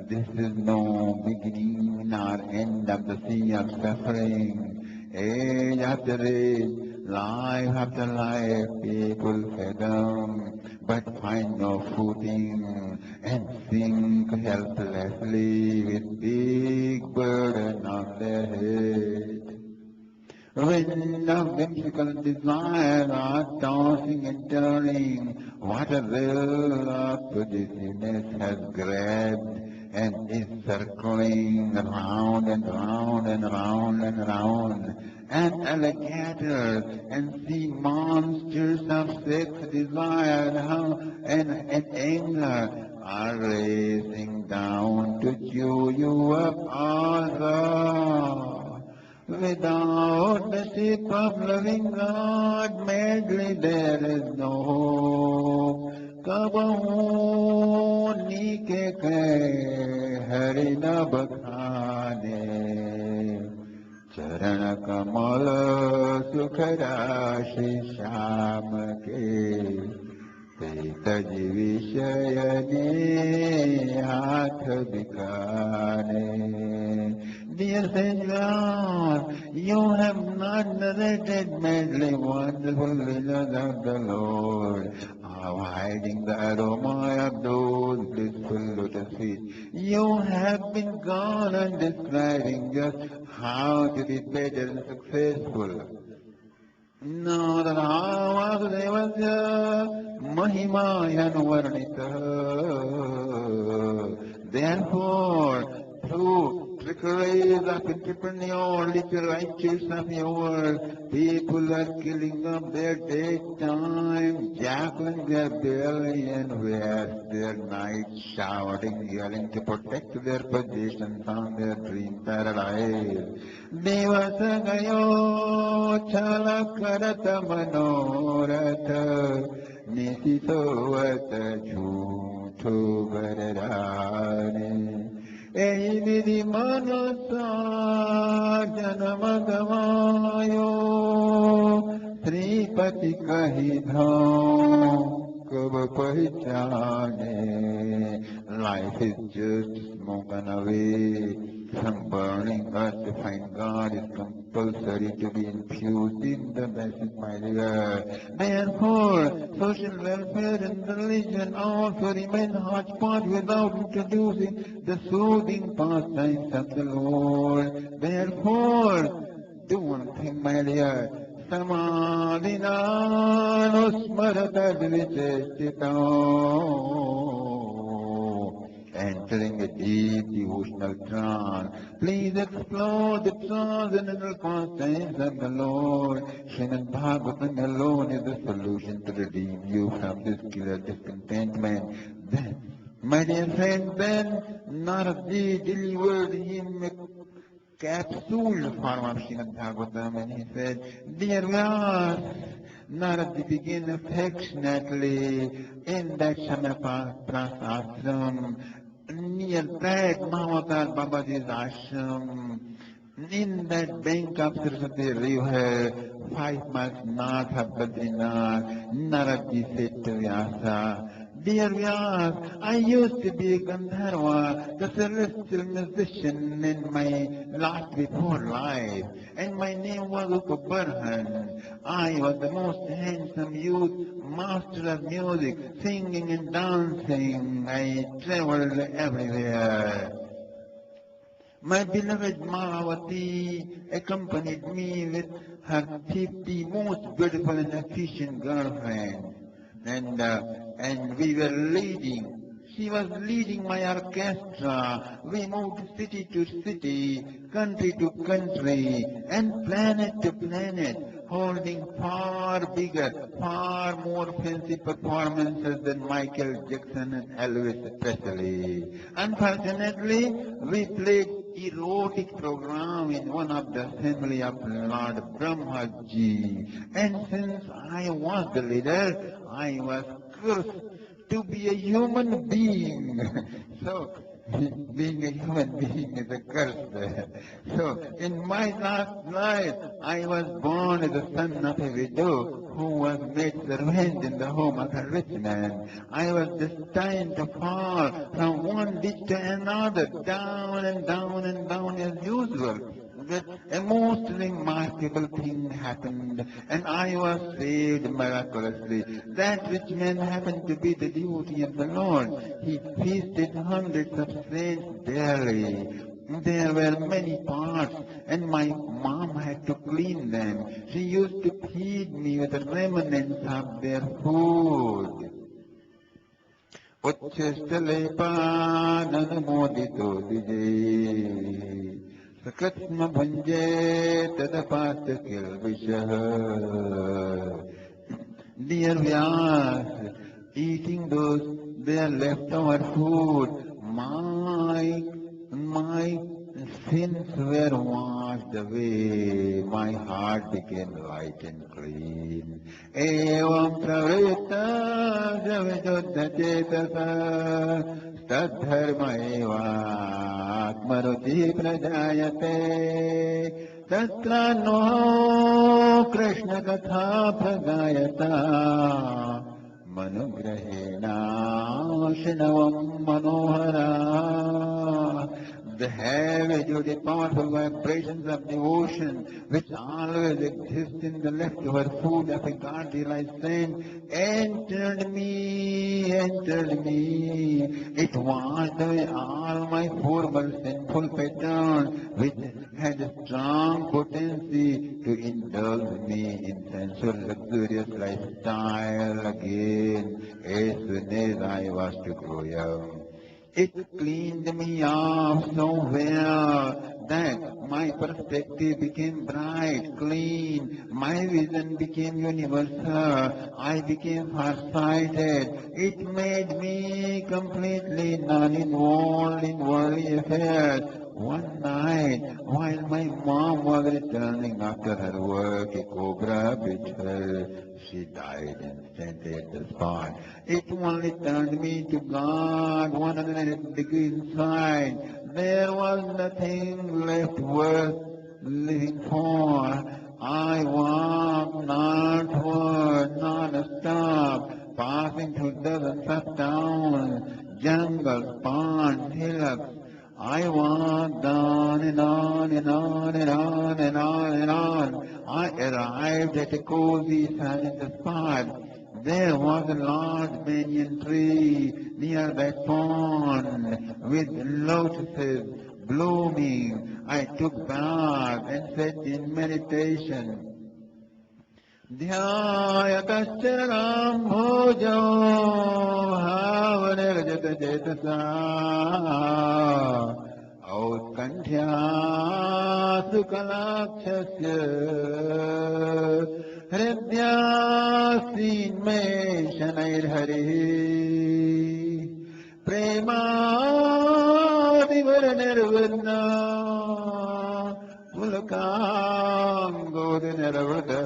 this is no beginning nor end of the sea of suffering. Age after age, life after life, people fathom but find no footing and sink helplessly with big burden on their head. Wind of whimsical desire are tossing and turning, what a will of dizziness has grabbed and is circling round and round and round and round. And alligators and sea monsters of sex desire and anger are racing down to chew you up also. Without the ship of loving God, madly there is no hope. Kabahu nike ke hari na bakhane, charan kamal sukh rashi sham ke, tej vishayane haath bikane. Dear Savior, you have not narrated madly wonderful visions of the Lord, hiding the aroma of those blissful lotus feet. You have been gone on describing just how to be better and successful. Narada Vasudevasya Mahimayanvarnita. Therefore, through trickeries of entrepreneur, literatures of yours, people are killing up their daytime, jacking their belly and waste their night, shouting, yelling to protect their positions on their dream paradise. Devasa gayo chala karata manoratha, nisitavata jhutho garadane. Ehi vidhi manasa janama gavayo, Sripati kahi dham kab pahchane. Life is just smoken away. From burning earth to find God is compulsory to be infused in the message, my dear. Therefore, social welfare and religion also remain hodgepodge without introducing the soothing pastimes of the Lord. Therefore, do one thing, my dear. Samadhinanusmarata dvichestito. Entering a deep devotional trance. Please explore the transcendental pastimes of the Lord. Srimad Bhagavatam alone is the solution to redeem you from this killer discontentment. Then, my dear friend, then Naradi delivered him a capsule form of Srimad Bhagavatam and he said, Dear Vyas, Naradi began affectionately in that Shamapras ashram, near that Mahavatar Babaji's ashram, in that bank of Saraswati river, 5 miles north of Badrinath, Naradi said to Vyasa, Dear Vyas, I used to be a Gandharva, the celestial musician in my last before life, and my name was Upabarhan. I was the most handsome youth, master of music, singing and dancing. I traveled everywhere. My beloved Mahavati accompanied me with her 50 most beautiful and efficient girlfriends. And we were leading. She was leading my orchestra. We moved city to city, country to country, and planet to planet, holding far bigger, far more fancy performances than Michael Jackson and Elvis Presley. Unfortunately, we played erotic program in one of the assembly of Lord Brahmaji. And since I was the leader, I was cursed to be a human being. So, being a human being is a curse. So, in my last life, I was born as the son of a widow who was made servant in the home of a rich man. I was destined to fall from one ditch to another, down and down and down as usual. But a most remarkable thing happened, and I was saved miraculously. That rich man happened to be the devotee of the Lord. He feasted hundreds of saints daily. There were many pots, and my mom had to clean them. She used to feed me with the remnants of their food. Uchchistale panan modito vijay. Sakatma bhanje tadapat kilvishah. Dear Vyas, eating their leftover food, my sins were washed away, my heart became light and clean. Evam pravritta javiduddha chetasa tadharma eva atmaruti prajayate tatra no Krishna katha pragayata manugrahena shinavam manohara. The heavy-duty, powerful vibrations of devotion, which always exist in the leftover food of a godly-like saint, entered me. It washed away all my former sinful patterns, which had a strong potency to indulge me in sensual, luxurious lifestyle again, as soon as I was to grow young. It cleaned me off so well that my perspective became bright, clean, my vision became universal, I became farsighted. It made me completely non-involved in worldly affairs. One night, while my mom was returning after her work, a cobra bit her. She died instantly at the spot. It only turned me to God 180 degrees inside. There was nothing left worth living for. I walked northward, non-stop, passing through dozens of towns, jungles, ponds, hillocks. I walked on and on and on and on and on and on. I arrived at a cozy silent spot. There was a large banyan tree near that pond with lotuses blooming. I took bath and sat in meditation. Dhyayakascharam bhojo havanirjata chetasa autkantya sukalakshasya hridyasin me shanairhari premadivaranirvarna Mulakangodineravada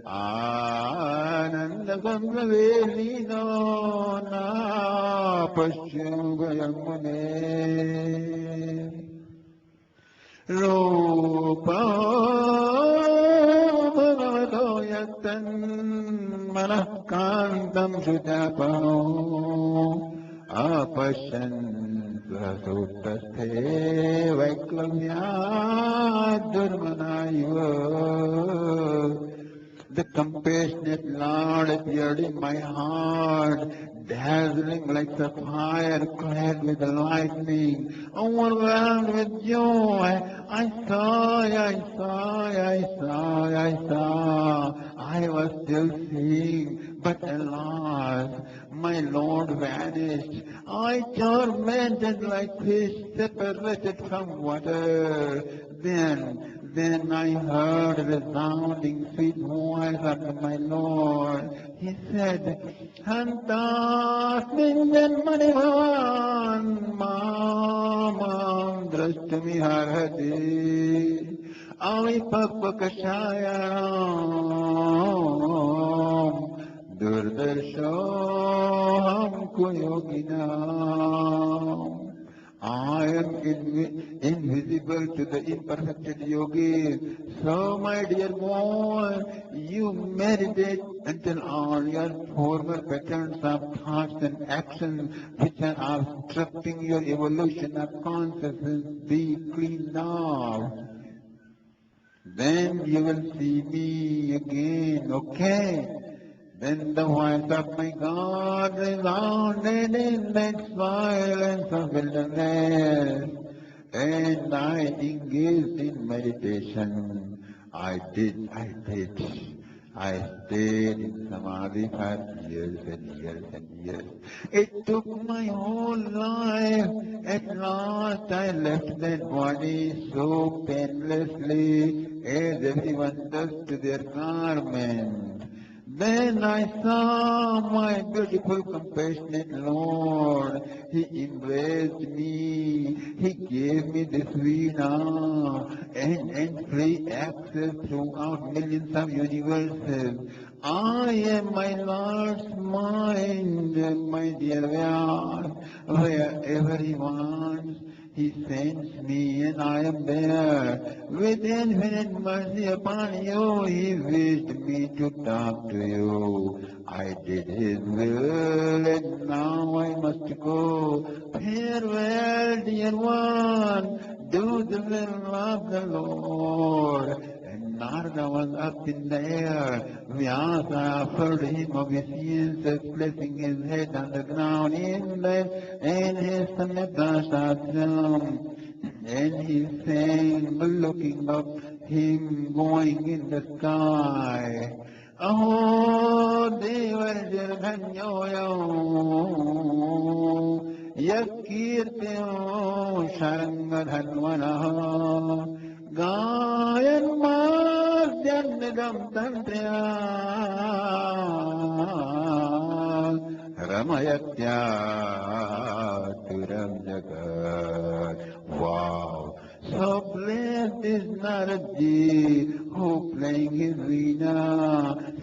Ananda Samravelino Na Paschubhayamune Rupa Bhagavato Yatan Manahkantam Sujapano Apashan Sutasthe Vaiklavya Durmanaiva. The compassionate Lord appeared in my heart, dazzling like the fire, clad with lightning, overwhelmed with joy. I saw, I saw, I saw, I saw. I was still seeing, but alas, my Lord vanished. I tormented like fish separated from water. Then I heard a resounding sweet voice of my Lord. He said, Hantasmin Janmanivan Mamam Drashtami Harhati Avipapakashayam Durdarshoham Kuyoginam. I am invisible to the imperfected yogis. So, my dear boy, you meditate until all your former patterns of thoughts and actions which are obstructing your evolution of consciousness be cleaned off. Then you will see me again, okay? Then the voice of my God resounded in that silence of wilderness, and I engaged in meditation. I stayed in Samadhi for years and years and years. It took my whole life. At last I left that body so painlessly as everyone does to their garment. Then I saw my beautiful, compassionate Lord. He embraced me. He gave me this veena and free access throughout millions of universes. I am my Lord's mind, my dear Vyas. Wherever He wants, He sends me and I am there. With infinite mercy upon you, He wished me to talk to you. I did His will and now I must go. Farewell, dear one. Do the will of the Lord. And Narada was up in the air. Vyasa offered him obeisances, placing his head on the ground in his Samyapta. And he sang, looking up, him going in the sky. Aho Devarjir Dhanyoyo Yakirtyo Sharangadhanvanaha Gayan Madhyannidam Tantriya Ramayatya Turam Jagat. Wow! So blessed is Naradji, who playing his veena,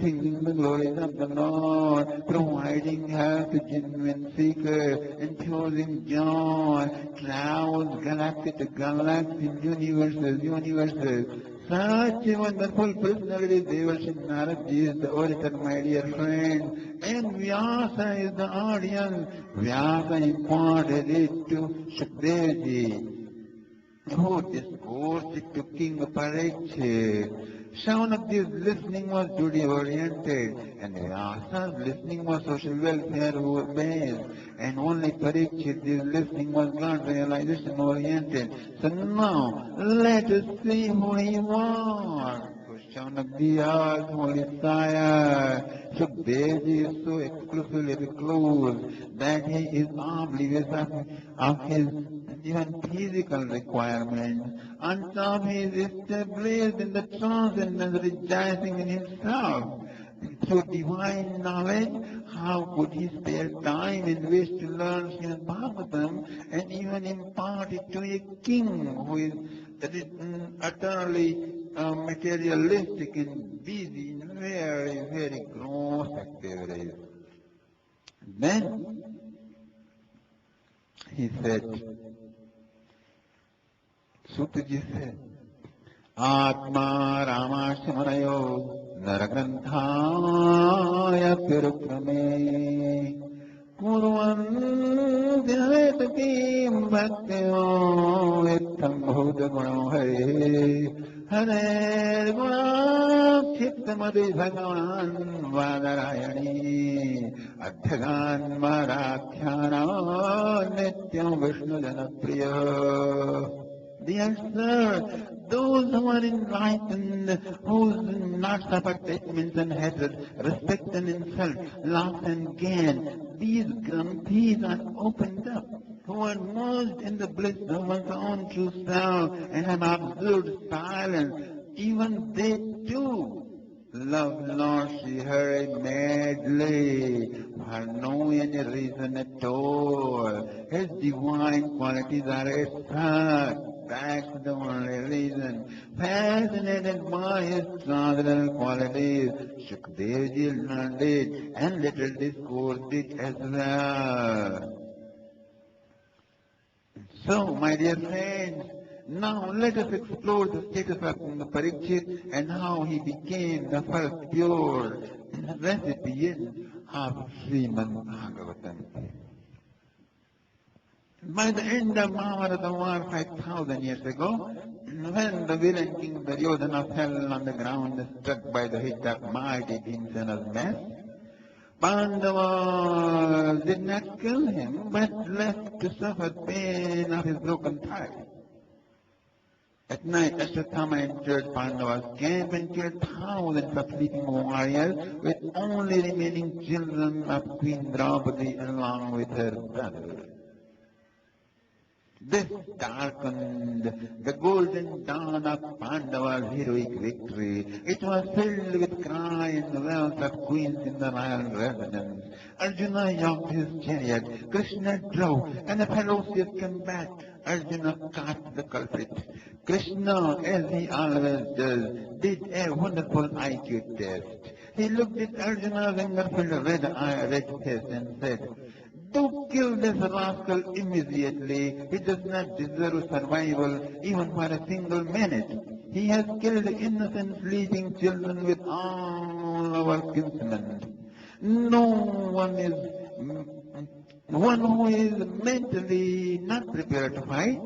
singing the glories of the Lord, providing help to genuine seekers, infusing joy, travels galactic to galaxies, universes. Such a wonderful personality, Devarshi Naradji is the orator, my dear friend, and Vyasa is the audience. Vyasa imparted it to Shukdevji, who discoursed to King Parikshit. Shaunakji's listening was duty-oriented, and Vyasa's listening was social welfare-based, and only Parikshit's listening was God-realization-oriented. So now, let us see who he was. Shaunakji asked Holy Sire, Shukdevji is so exclusively recluse that he is oblivious of his even physical requirements. On top, he is established in the transcendence, rejoicing in himself. Through divine knowledge, how could he spare time and wish to learn Srimad Bhagavatam and even impart it to a king who is utterly materialistic and busy in very, very gross activities? Then he said, Sutaji said, Atma Ramashtamanayo Naragrandhaya Pirukrame Kurvan Dhyavetakim Bhaktiyo Itham Bhuta Guno Hare Hare Guna Chittamati Bhagavan Vadarayani Adhyagan Marakhyana Nityam Vishnu Janapriya. Dear sir, those who are enlightened, who not suffer attachments and hatred, respect and insult, loss and gain, these granthis are opened up, who are merged in the bliss of one's own true self and have observed silence, even they too love Lord Sri Hari madly, for no any reason at all. His divine qualities are a fact. That's the only reason. Fascinated by his transcendental qualities, Shukadevji learned it and little discoursed it as well. So, my dear friends, now let us explore the status of Parikshit and how he became the first pure recipient of Srimad Bhagavatam. By the end of Mahabharata war 5,000 years ago, when the villain king Duryodhana fell on the ground struck by the hit of mighty Bhimsena's mace, Pandavas did not kill him, but left to suffer pain of his broken thigh. At night, Ashwatthama entered Pandava's camp and killed thousands of sleeping warriors, with only remaining children of Queen Draupadi along with her brother. This darkened the golden dawn of Pandava's heroic victory. It was filled with cry and wealth of queens in the royal residence. Arjuna yoked his chariot, Krishna drove, and a ferocious combat. Arjuna caught the culprit. Krishna, as he always does, did a wonderful IQ test. He looked at Arjuna's anger-filled red face and said, "Do kill this rascal immediately. He does not deserve survival even for a single minute. He has killed innocent sleeping children with all our kinsmen. One who is mentally not prepared to fight,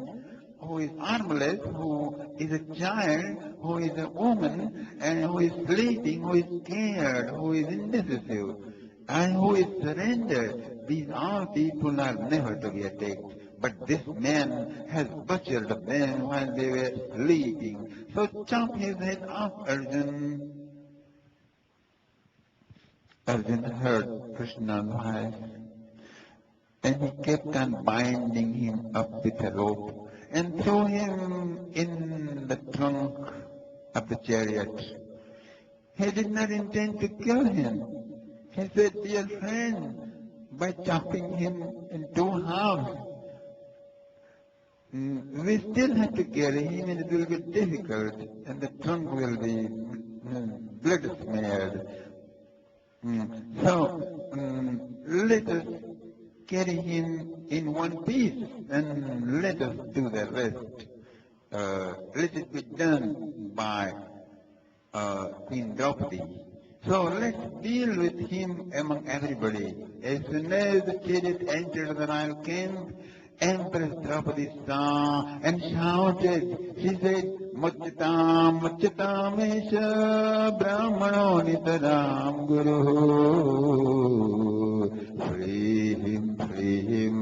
who is armless, who is a child, who is a woman, and who is sleeping, who is scared, who is indecisive, and who is surrendered. These all people are never to be attacked. But this man has butchered them while they were sleeping. So chop his head off, Arjun." Arjun heard Krishna's voice, and he kept on binding him up with a rope and threw him in the trunk of the chariot. He did not intend to kill him. He said, "Dear friend, by chopping him in two halves, we still have to carry him and it will be difficult and the trunk will be blood smeared. So let us carry him in one piece and let us do the rest. Let it be done by Queen Draupadi. So let's deal with him among everybody." As soon as the chariot entered the royal camp, Empress Draupadi saw and shouted. She said, "Muccitam, muccitam esha brahmano nitaram guru. Free him, free him.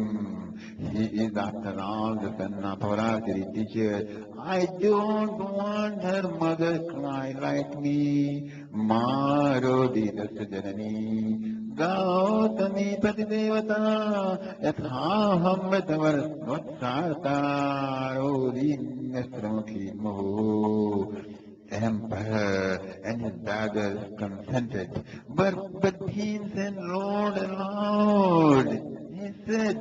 He is after all the son of our archery teacher. I don't want her mother cry like me. Maro didasya janani. Gautami patidevata yathaham vatavarasvatsarataro dinastramukhi moho." Emperor and his daughters consented. But Bhim said, "Lord, Lord," he said,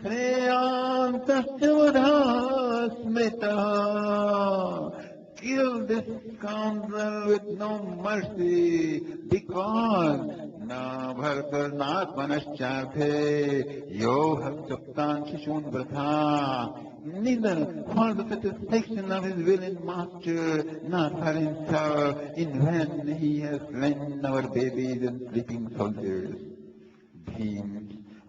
"Shreyantasthavadhasmita." Kill this scoundrel with no mercy, because na bhartarnatmanascharthe yo hasuktan shishun vratha. Neither for the satisfaction of his willing master, nor for himself, in when he has slain our babies and sleeping soldiers. Bhim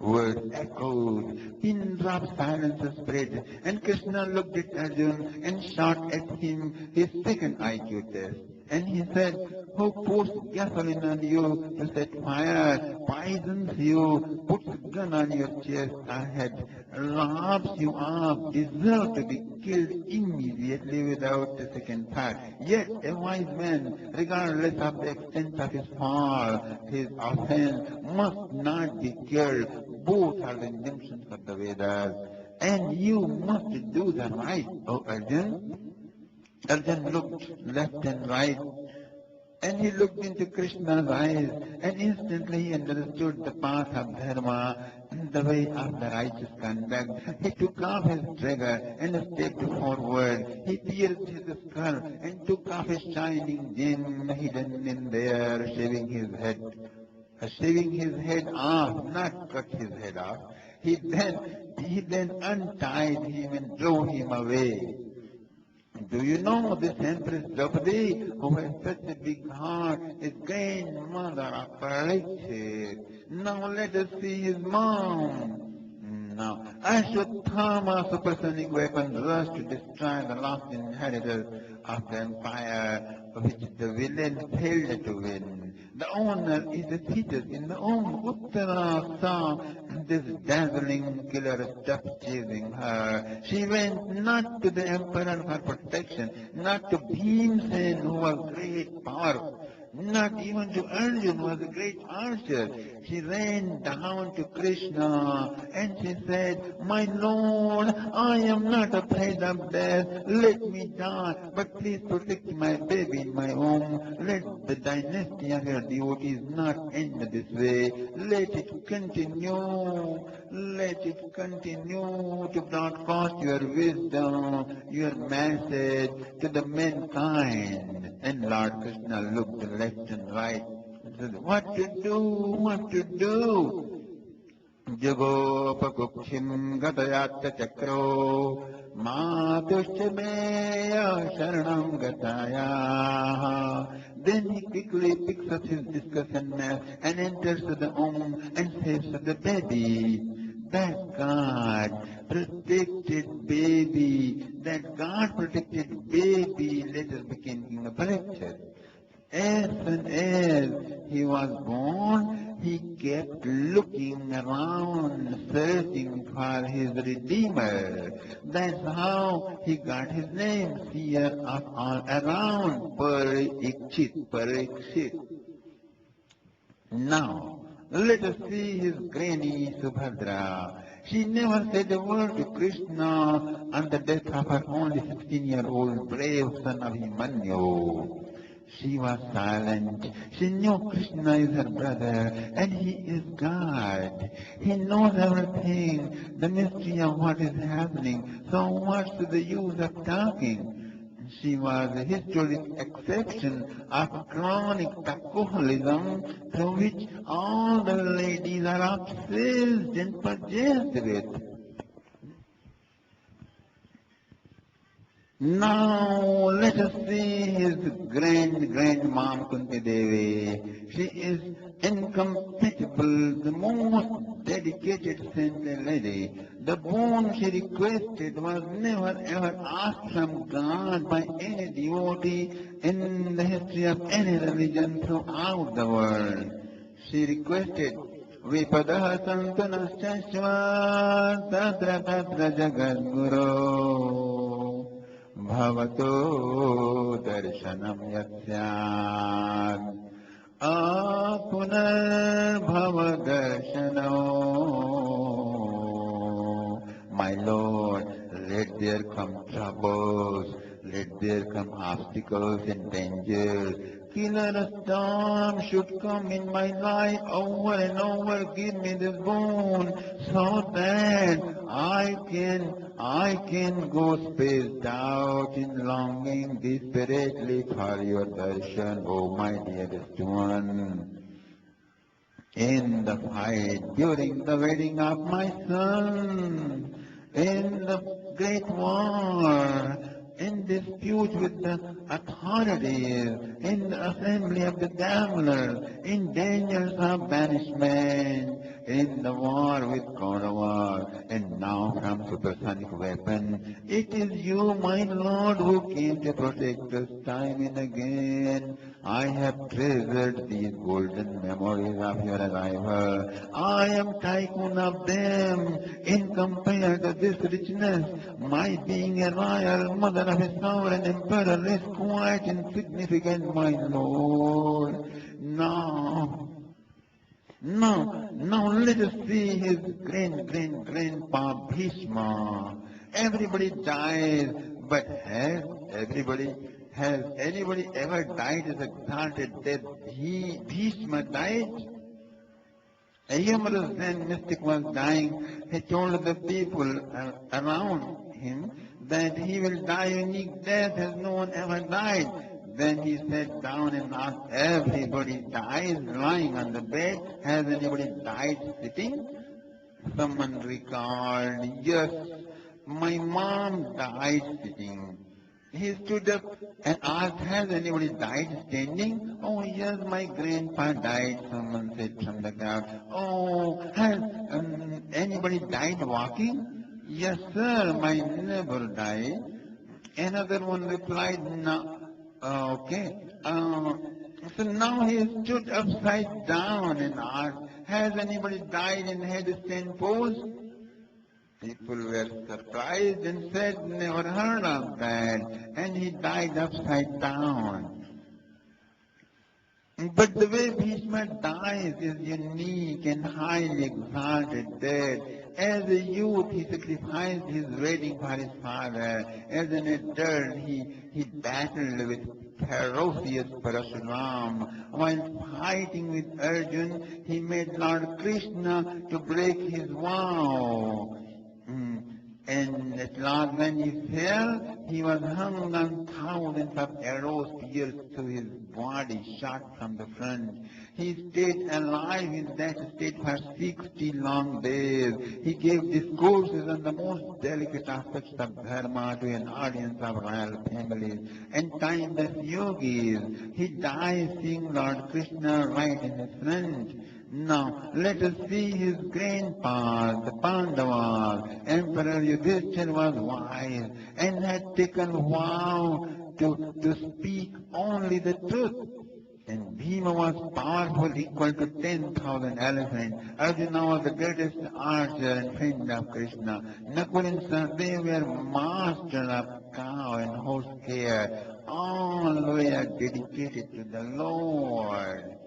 Words echoed, pin drop silence spread, and Krishna looked at Arjun and shot at him his second IQ test. And he said, who pours gasoline on you to set fire, poisons you, puts a gun on your chest ahead, lobs you up, deserve to be killed immediately without a second thought. Yet a wise man, regardless of the extent of his fall, his offense, must not be killed. Both are the injunctions of the Vedas. And you must do the right, O Arjun. Arjun looked left and right, and he looked into Krishna's eyes, and instantly he understood the path of dharma, the way of the righteous conduct. He took off his trigger and stepped forward. He pierced his skull and took off his shining gem hidden in there, shaving his head off, not cut his head off. He then untied him and drove him away. Do you know this Empress Draupadi, who has such a big heart, is grandmother of Parikshit? Now let us see his mom. Now, Ashwatthama, supersonic weapon, rushed to destroy the lost inheritors of the empire, which the villain failed to win. The owner is a fetus in the Uttara saw this dazzling killer stuff chasing her. She went not to the emperor for protection, not to Bhimsen, who was great power, not even to Arjun, who was a great archer. She ran down to Krishna and she said, my Lord, I am not afraid of death. Let me die, but please protect my baby in my womb. Let the dynasty of your devotees not end this way. Let it continue. Let it continue to broadcast your wisdom, your message to the mankind. And Lord Krishna looked left and right and said, what to do, what to do? Jagopakukshim gatayatta chakro matushchameya sharanam gataya. Then he quickly picks up his discussion mat and enters to the home and saves the baby. That God protected baby, later became King of Parikshit. As soon as he was born, he kept looking around, searching for his Redeemer. That's how he got his name, seer of all around, Parikshit. Now, let us see his granny Subhadra. She never said a word to Krishna on the death of her only 16-year-old brave son Abhimanyu. She was silent. She knew Krishna is her brother and he is God. He knows everything, the mystery of what is happening. So what's the use of talking? She was a historic exception of chronic alcoholism through which all the ladies are obsessed and possessed with. Now let us see his grandmom Kunti Devi. She is incompatible, the most dedicated saintly lady. The boon she requested was never ever asked from God by any devotee in the history of any religion throughout the world. She requested Vipadaha Santanashashva Tatra Tatra Jagadguru Bhavato darshanam yasyad apunar bhava darshano. My Lord, let there come troubles, let there come obstacles and dangers. Killer storm should come in my life over and over. Give me this boon so that I can go spaced out in longing desperately for your darshan, oh my dearest one. In the fight during the wedding of my son, in the great war, in dispute with the authorities, in the assembly of the gamblers, in dangers of banishment, in the war with Kaurava, and now from supersonic weapon. It is you, my Lord, who came to protect us time and again. I have treasured these golden memories of your arrival. I am tycoon of them. In compared to this richness, my being a royal mother of a sovereign emperor is quite insignificant, my Lord. Now let us see his grandpa Bhishma. Everybody dies, but has anybody ever died as exalted death? Bhishma died. A humorous and mystic was dying. He told the people around him that he will die a unique death as no one ever died. Then he sat down and asked, everybody dies lying on the bed. Has anybody died sitting? Someone recalled, yes, my mom died sitting. He stood up and asked, has anybody died standing? Oh, yes, my grandpa died, someone said from the crowd. Oh, has anybody died walking? Yes, sir, my neighbor died. Another one replied, no. Okay. So now he stood upside down and asked, has anybody died in headstand pose? People were surprised and said, never heard of that. And he died upside down. But the way Bhishma dies is unique and highly exalted death. As a youth, he sacrificed his wedding for his father. As an adult, he battled with ferocious Parashuram. While fighting with Arjun, he made Lord Krishna to break his vow. And at last when he fell, he was hung on thousands of arrows pierced through his body, shot from the front. He stayed alive in that state for 60 long days. He gave discourses on the most delicate aspects of dharma to an audience of royal families and timeless yogis. He died seeing Lord Krishna right in his front. Now, let us see his grandpa, the Pandavas. Emperor Yudhishthira was wise and had taken vow to speak only the truth. And Bhima was powerful, equal to 10,000 elephants. Arjuna was the greatest archer and friend of Krishna. Nakul and Sahadev were master of cow and horse care. All were dedicated to the Lord.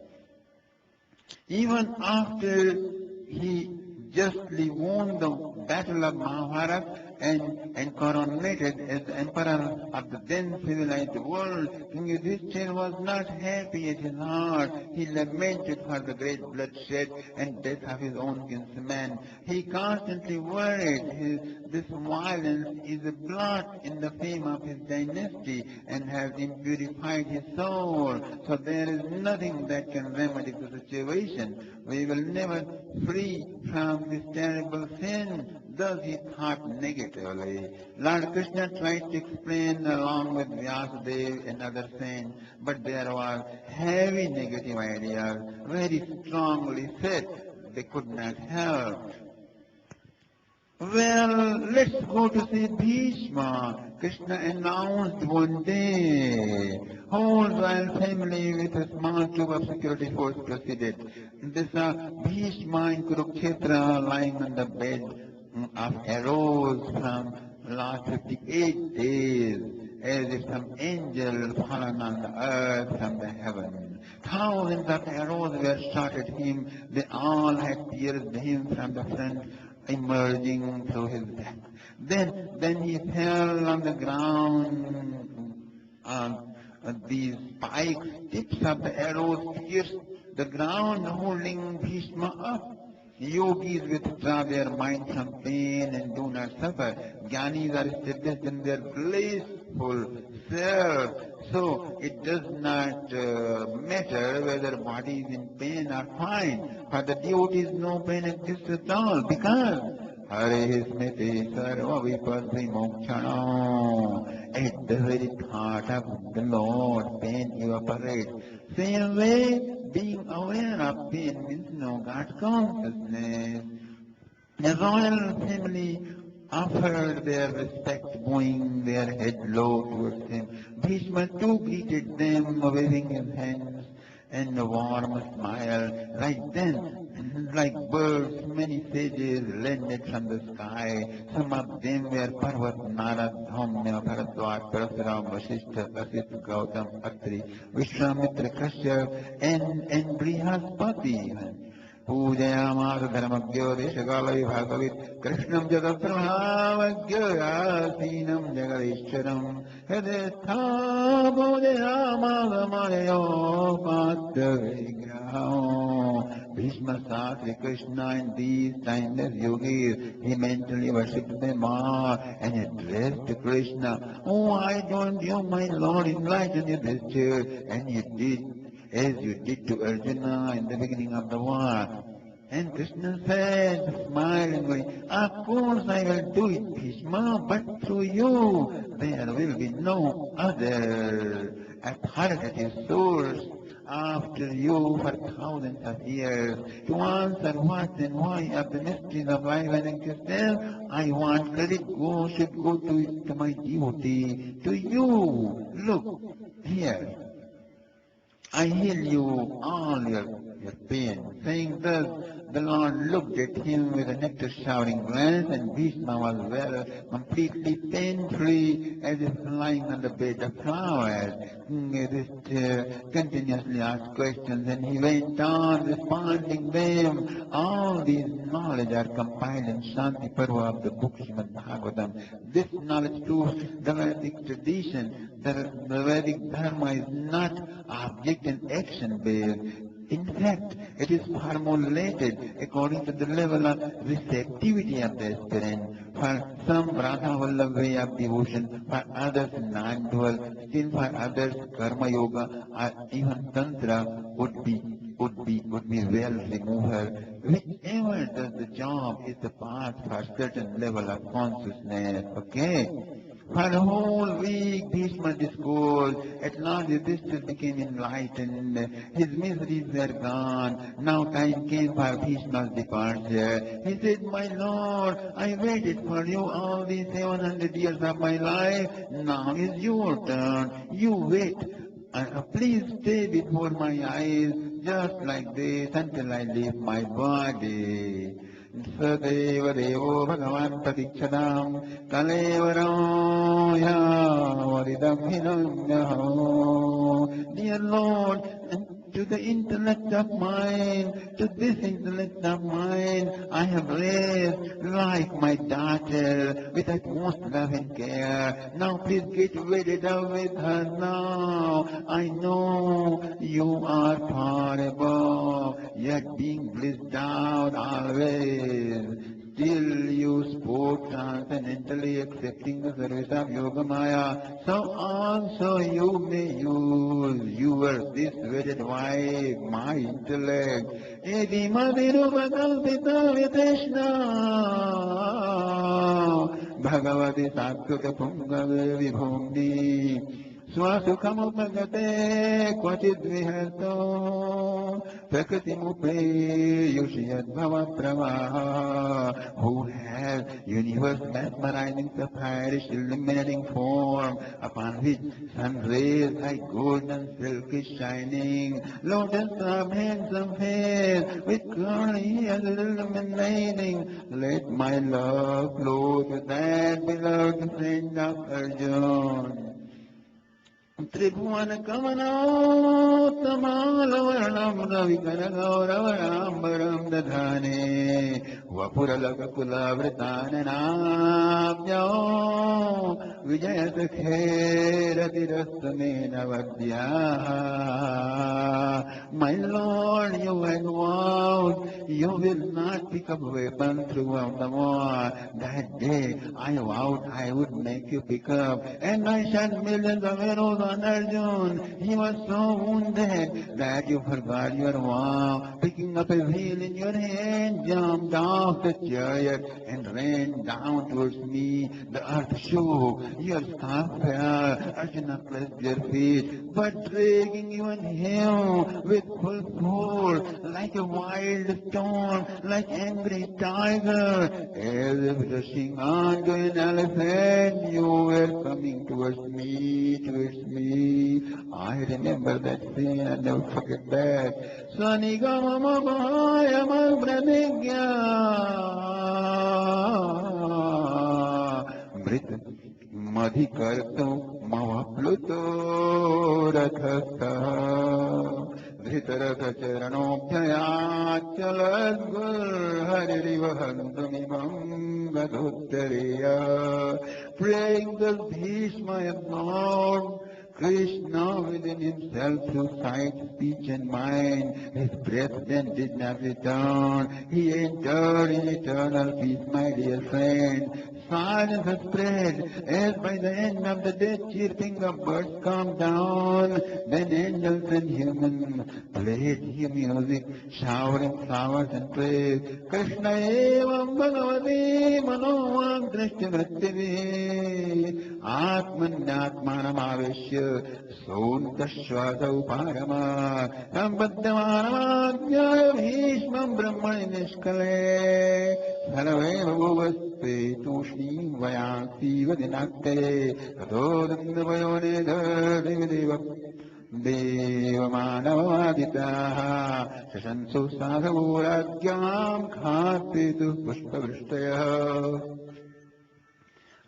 Even after he justly won the battle of Mahabharata and coronated as emperor of the then civilized world, King Yudhishthira was not happy at his heart. He lamented for the great bloodshed and death of his own kinsmen. He constantly worried this violence is a blot in the fame of his dynasty and has impurified his soul. So there is nothing that can remedy the situation. We will never free from this terrible sin. Thus he thought negatively. Lord Krishna tried to explain along with Vyasadeva and other saints, but there was heavy negative ideas, very strongly said. They could not help. Well, let's go to see Bhishma. Krishna announced one day. Whole royal family with a small troop of security force proceeded. They saw Bhishma in Kurukshetra lying on the bed of arrows from last 58 days, as if some angel fallen on the earth from the heaven. Thousands of arrows were shot at him. They all had pierced him from the front, emerging through his back. Then he fell on the ground. These spikes, tips of the arrows pierced the ground, holding Bhishma up. Yogis withdraw their mind from pain and do not suffer. Jnanis are established in their blissful self. So it does not matter whether body is in pain or fine. For the devotees, no pain exists at all because Hare Smriti Sarva Vipadhi Mokshana. At the very thought of the Lord, pain evaporates. Same way, being aware of pain means no God's consciousness. The royal family offered their respect, bowing their head low towards him. Bhishma too greeted them, waving his hands and a warm smile. Right then, like birds, many sages landed from the sky. Some of them were Parvat, Narad, Dhaumya, Bharadwaj, Parasuram, Vasishtha, Vasit, Gautam, Atri, Vishwamitra, Kashyap, and Brihaspati. पूजयामास धर्मज्ञो देशकालविभागवित् कृष्णं जगत्प्रभावज्ञयासीनं जगदीश्वरं हृदयस्था पूजयामास माययोपाद्यविग्रहम्. Bhishma saw Sri Krishna in these timeless yogis. He mentally worshipped them all and addressed Krishna. Oh, why don't you, my Lord, enlighten Yudhishthira? And you did as you did to Arjuna in the beginning of the war. And Krishna said, smilingly, of course I will do it, Bhishma, but through you there will be no other authoritative source after you for thousands of years to answer what and why of the mysteries of life and existence. I want credit should go to my devotee, to you. Look, here. I heal you all your pain. Saying thus, the Lord looked at him with a nectar-showering glance, and Bhishma was well completely pain-free, as if lying on the bed of flowers. Yudhishthira continuously asked questions, and he went on responding them. All these knowledge are compiled in Shanti Parva of the book Srimad Bhagavatam. This knowledge proves the Vedic tradition. The Vedic Dharma is not object and action based. In fact, it is formulated according to the level of receptivity of the aspirant. For some, Radha Vallabh way of devotion, for others, non-dual, still for others, Karma Yoga, or even Tantra would be well remover. Whichever does the job is the path for certain level of consciousness. Okay? For a whole week, Bhishma discoursed. At last, Yudhishthira became enlightened. His miseries were gone. Now time came for Bhishma's departure. He said, my Lord, I waited for you all these 700 years of my life. Now is your turn. You wait. Please stay before my eyes, just like this, until I leave my body. Sadeva Devo Bhagavan Pratikshadam Kalevaram Yavaridam Hinam. Dear Lord, to the intellect of mine, to this intellect of mine, I have raised like my daughter with utmost love and care. Now please get wedded up with her now. I know you are far above, yet being blissed out always. Still you spoke transcendently accepting the service of Yoga Maya. So also you may use your this wedded wife, my intellect. Edi Madirupa Kalpita Viteshna Bhagavati Sattva Pungave Vibhundi Swasukhamupagate Kvachid Vihato Prakatimupe Yushiyad Bhava Pravaha, who has universe mesmerizing sapphire illuminating form, upon which sun rays like golden silk is shining, lotus of handsome face with curly hair illuminating. Let my love flow to that beloved friend of Arjuna. Tribhuvan Kamanotamalavernam Ravikaragauravambaram Dadhane Vapuralakakulavrtananabhyo Vijayasakheratirastamena Vadhya. My Lord, you had vowed you will not pick up weapon throughout the war. That day I vowed I would make you pick up, and I shot millions of arrows on Arjuna. He was so wounded that you forgot your vow. Picking up a wheel in your hand, jumped off the chariot and ran down towards me. The earth shook. your staff fell, Arjuna placed their feet, but dragging even him with full force, like a wild storm, like angry tiger, as if rushing onto an elephant, you were coming towards me, I remember that scene, I'll never forget that. Sanigama Mahaya Pranigya Mrit Madhikarto Mavapluto Rathastha Dhritarata Charanobhyayachalagul Haririvahandamimam Gadhuttariya. Praying the Bhishma absorbed Krishna within himself through sight, speech and mind. His breath then did not return. He entered in eternal peace, my dear friend. Silence has spread as by the end of the day chirping of birds calmed down. Then angels and humans played music, showering flowers and praise. Krishna evam bhagavati manovam drishtimrittivi atmanyatmanam aveshya sontasvasau parama sambaddhamanamajnaya bhishmam brahmani nishkale sarveva bhuvaste tushnim vayansi vadinakte tadodandavayone deva देवमानवादिताः शशंसु साधवोराज्ञाम् खातेतु पुष्पवृष्टयः.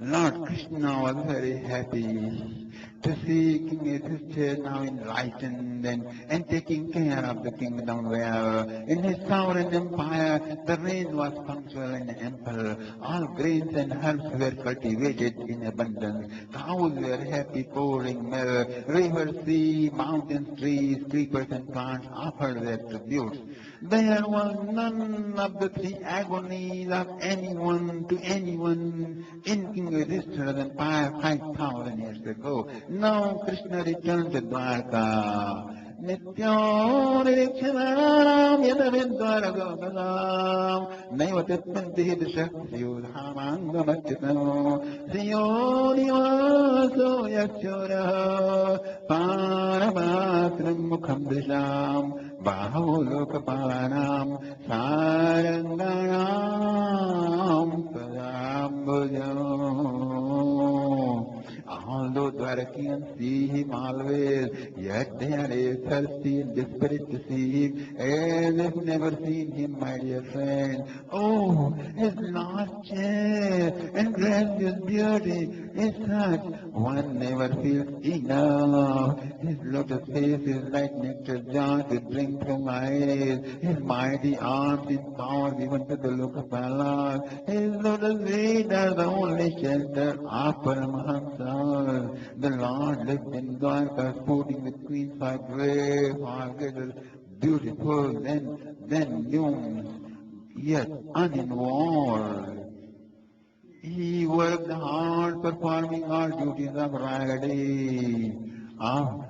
Lord Krishna was very happy to see King Yudhishthira now enlightened and taking care of the kingdom well. In his sovereign empire, the rain was punctual and ample. All grains and herbs were cultivated in abundance. Cows were happy pouring milk. Rivers, sea, mountains, trees, creepers and plants offered their tributes. There was none of the three agonies of anyone to anyone in King Yudhishthira's empire 5,000 years ago. Now Krishna returned to Dwarka. Nityo nirikshanam yadavidvaragogalam naivatatpanti dishaksyudhamangamachitam siyo nivaso yakshura paramatram mukham drisham baho lokapalanam saranganam padambujam. Although Dwarakians see him always, yet they are thirsty and desperate to see him, as if never seen him, my dear friend. Oh, his large chair and gracious beauty is such one never feels enough. His lotus face is like nectar joy to drink from my eyes. His mighty arms in power even to the look of Allah. His lotus feet are the only shelter of Paramahamsa. The Lord lived in Dwarka, sporting with queens like grey, forgetters, beautiful, then young, yet uninvolved. He worked hard, performing all duties of royalty, of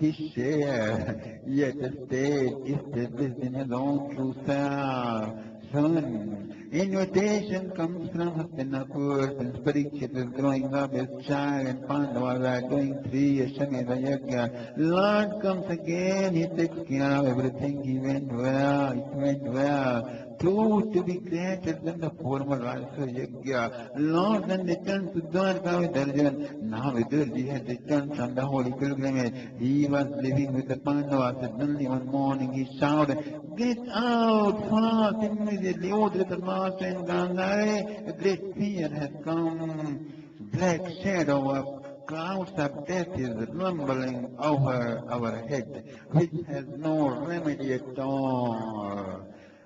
his share, yet stayed established in his own true self. Son, invitation comes from Hastinapur, since Parikshit is growing up as child and Pandavas are doing 3 Ashwamedha Yajna. Lord comes again, he takes care of everything, he went well. Proved to be greater than the former Rajasuya Yajna. Lord then returned to Dwarka with Arjuna. Now Vidurji had returned from the holy pilgrimage. He was living with the Pandavas. Suddenly one morning he shouted, "Get out fast immediately, O Dhritarashtra and Gandhari! A great fear has come. Black shadow of clouds of death is rumbling over our head, which has no remedy at all."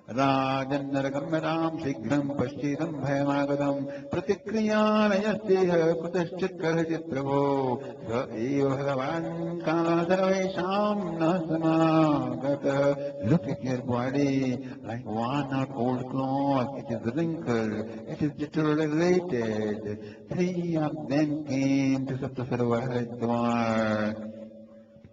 Rajanargamyaram shighram paschidam bhayamagadam pratikriyanayasteha kutashchit karachit prabho sa eva bhagavan kalasarvesham nasamagata. Look at your body like worn-out old cloth. It is wrinkled, it is deteriorated. 3 of them came to Saptasarva Haridwar,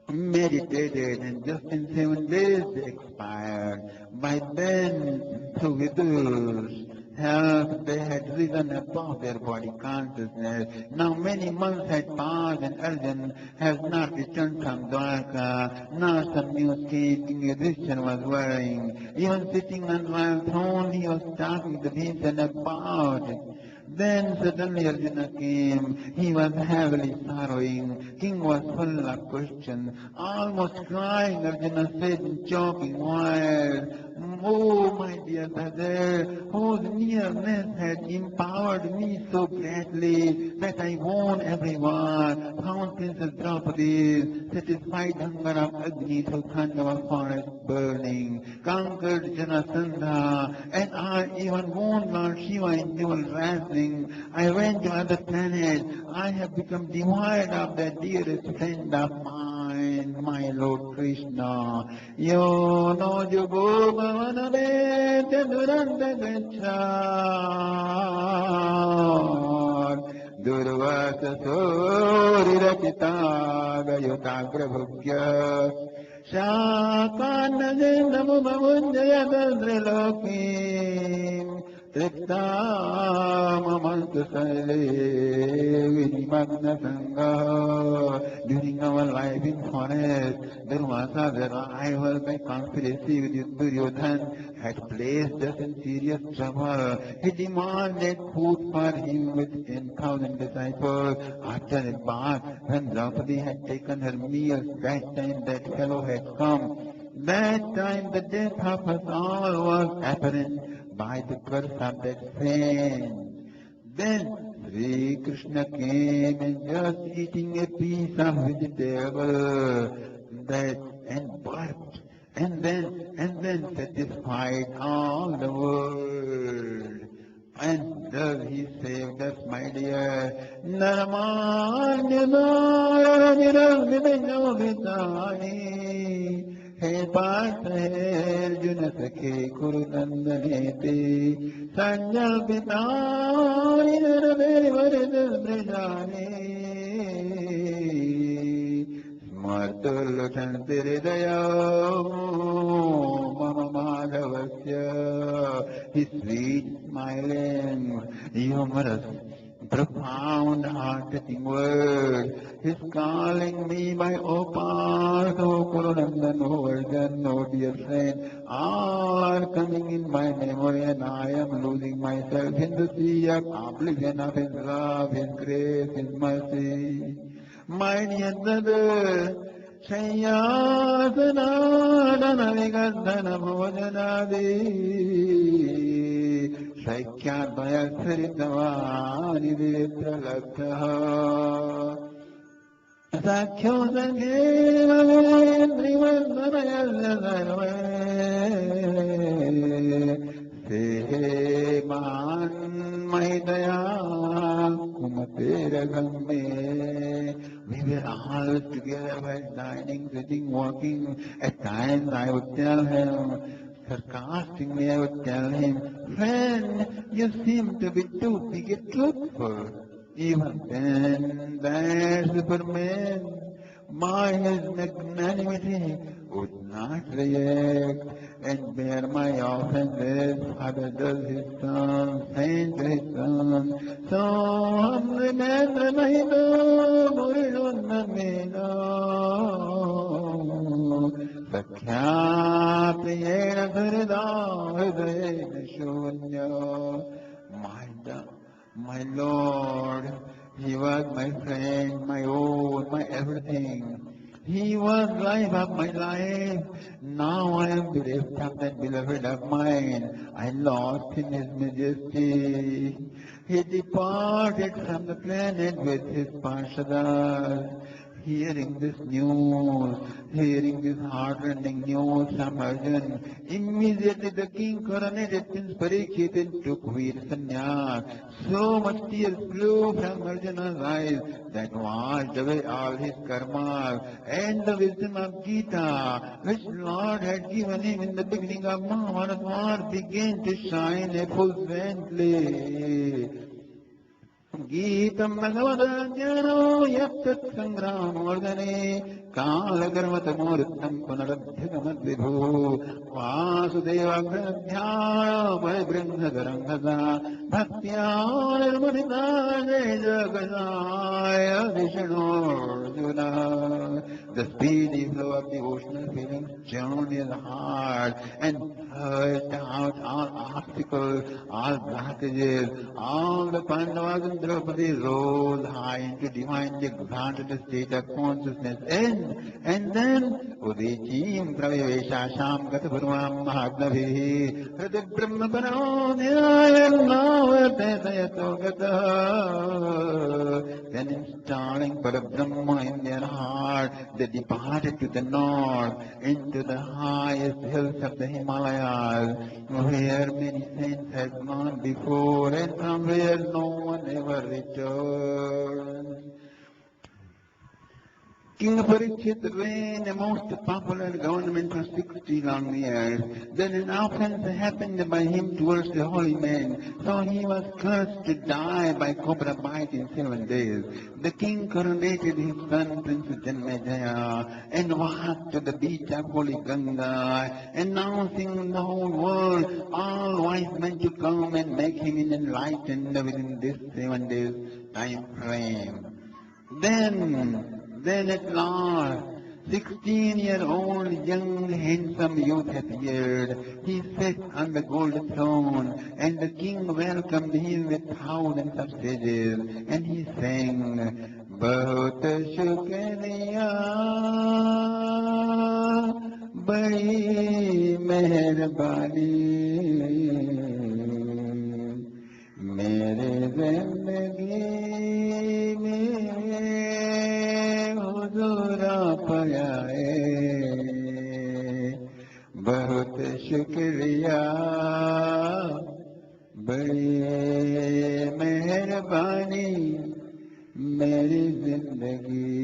meditated, and just in 7 days they expired. By then, through Vidur's help, they had reached risen above their body consciousness. Now many months had passed and Arjun has not returned from Dwarka, nor some new skin King Yudhishthira was wearing. Even sitting on royal throne, he was talking to Bhishma about it. Then suddenly Arjuna came. He was heavily sorrowing. King was full of questions. Almost crying, Arjuna said in choking voice, "Oh, my dear brother, whose nearness had empowered me so greatly that I won everyone, found Princess Draupadi, satisfied hunger of Agni through Khandava forest burning, conquered Janasandha, and I even won Lord Shiva in dual wrestling. I went to other planets. I have become devoid of the dearest friend of mine, my Lord Krishna. Yo no jugo bhavaname duranta gacchad. Durvasa sori rachita gayutagra bhugya. Shakanajindamu bhavunjaya dadrilokim. During our life in forest, Durvasa, the rival by conspiracy with Duryodhana, had placed us in serious trouble. He demanded food for him with 10,000 disciples. After a bath, when Draupadi had taken her meals, that time that fellow had come. That time the death of us all was apparent by the curse of that saint. Then Sri Krishna came and just eating a piece of vegetable that and burped and then satisfied all the world. And thus he saved us, my dear. He Parth hai Arjuna sakhe Kuru Nandanete Sanjal Pitani Narabhe Vardas Brajane Smartul Chantir Daya Mama Madhavasya. His sweet smiling, humorous, profound, heart-touching word. He's calling me by O Parth, O Kurunandan, O Arjun, O dear friend. All are coming in my memory and I am losing myself in the sea of oblivion of His love, His grace, His mercy. My dear brother, Shayyasana Vigadhana Bhojanadi Shaikyadvaya Saritavani Vetra Laktaha Sakhyo Sankeva Vendrivandhanaya Sehe Man Mahidaya Kumate Ragame. We were all together while dining, sitting, walking. At times I would tell him, sarcastically I would tell him, "Friend, you seem to be too big a truthful." Even then, that Superman, by his magnanimity, would not react and bear my offenses. Father does his son, saint his son. So remember my Lord, Murunamino. Sakya Priyena Sarida Hridayena Shunya. My Lord, He was my friend, my own, my everything. He was life of my life. Now I am bereft of that beloved of mine. I lost in His majesty. He departed from the planet with his Parshadas. Hearing this news, hearing this heart-rending news from Arjun, immediately the king coronated Prince Parikshit took Veer Sannyas. So much tears flew from Arjuna's eyes that washed away all his karmas, and the wisdom of Gita, which Lord had given him in the beginning of Mahabharata war, began to shine effulgently. GITAM Bhagavad ज्ञानो यत्तत् संग्रामवर्धने कालकर्मतमोरुत्तम पुनरभ्युगमद्विभु वासुदेवाग्रध्याय परिबृंहदरंहसा भक्त्या निर्मुदिता Jagday विष्णोर्जुना. The speedy flow of devotional feelings churned in the heart and purged out all obstacles, all blockages. All the Pandavas and Draupadi rose high into divinely exalted state of consciousness. And then Udechim Praviveshasham Gatapuram Mahabnavihi Hridi Brahma Paranodhyayam Navartayato Gata. Then installing Parabrahma in their heart, they departed to the north, into the highest hills of the Himalayas, where many saints had gone before and from where no one ever returned. King Parikshit reigned a most popular government for 60 long years. Then an offense happened by him towards the holy man, so he was cursed to die by cobra bite in 7 days. The king coronated his son Prince Janmejaya and walked to the beach of holy Ganga, announcing in the whole world all wise men to come and make him enlightened within this 7 days time frame. Then at last, 16-year-old young handsome youth appeared. He sat on the golden throne, and the king welcomed him with thousands of sages, and he sang, "Bahut shukriya, badi meherbani, mere zindagi पाए बहुत शुक्रिया बड़ी मेहरबानी मेरी जिंदगी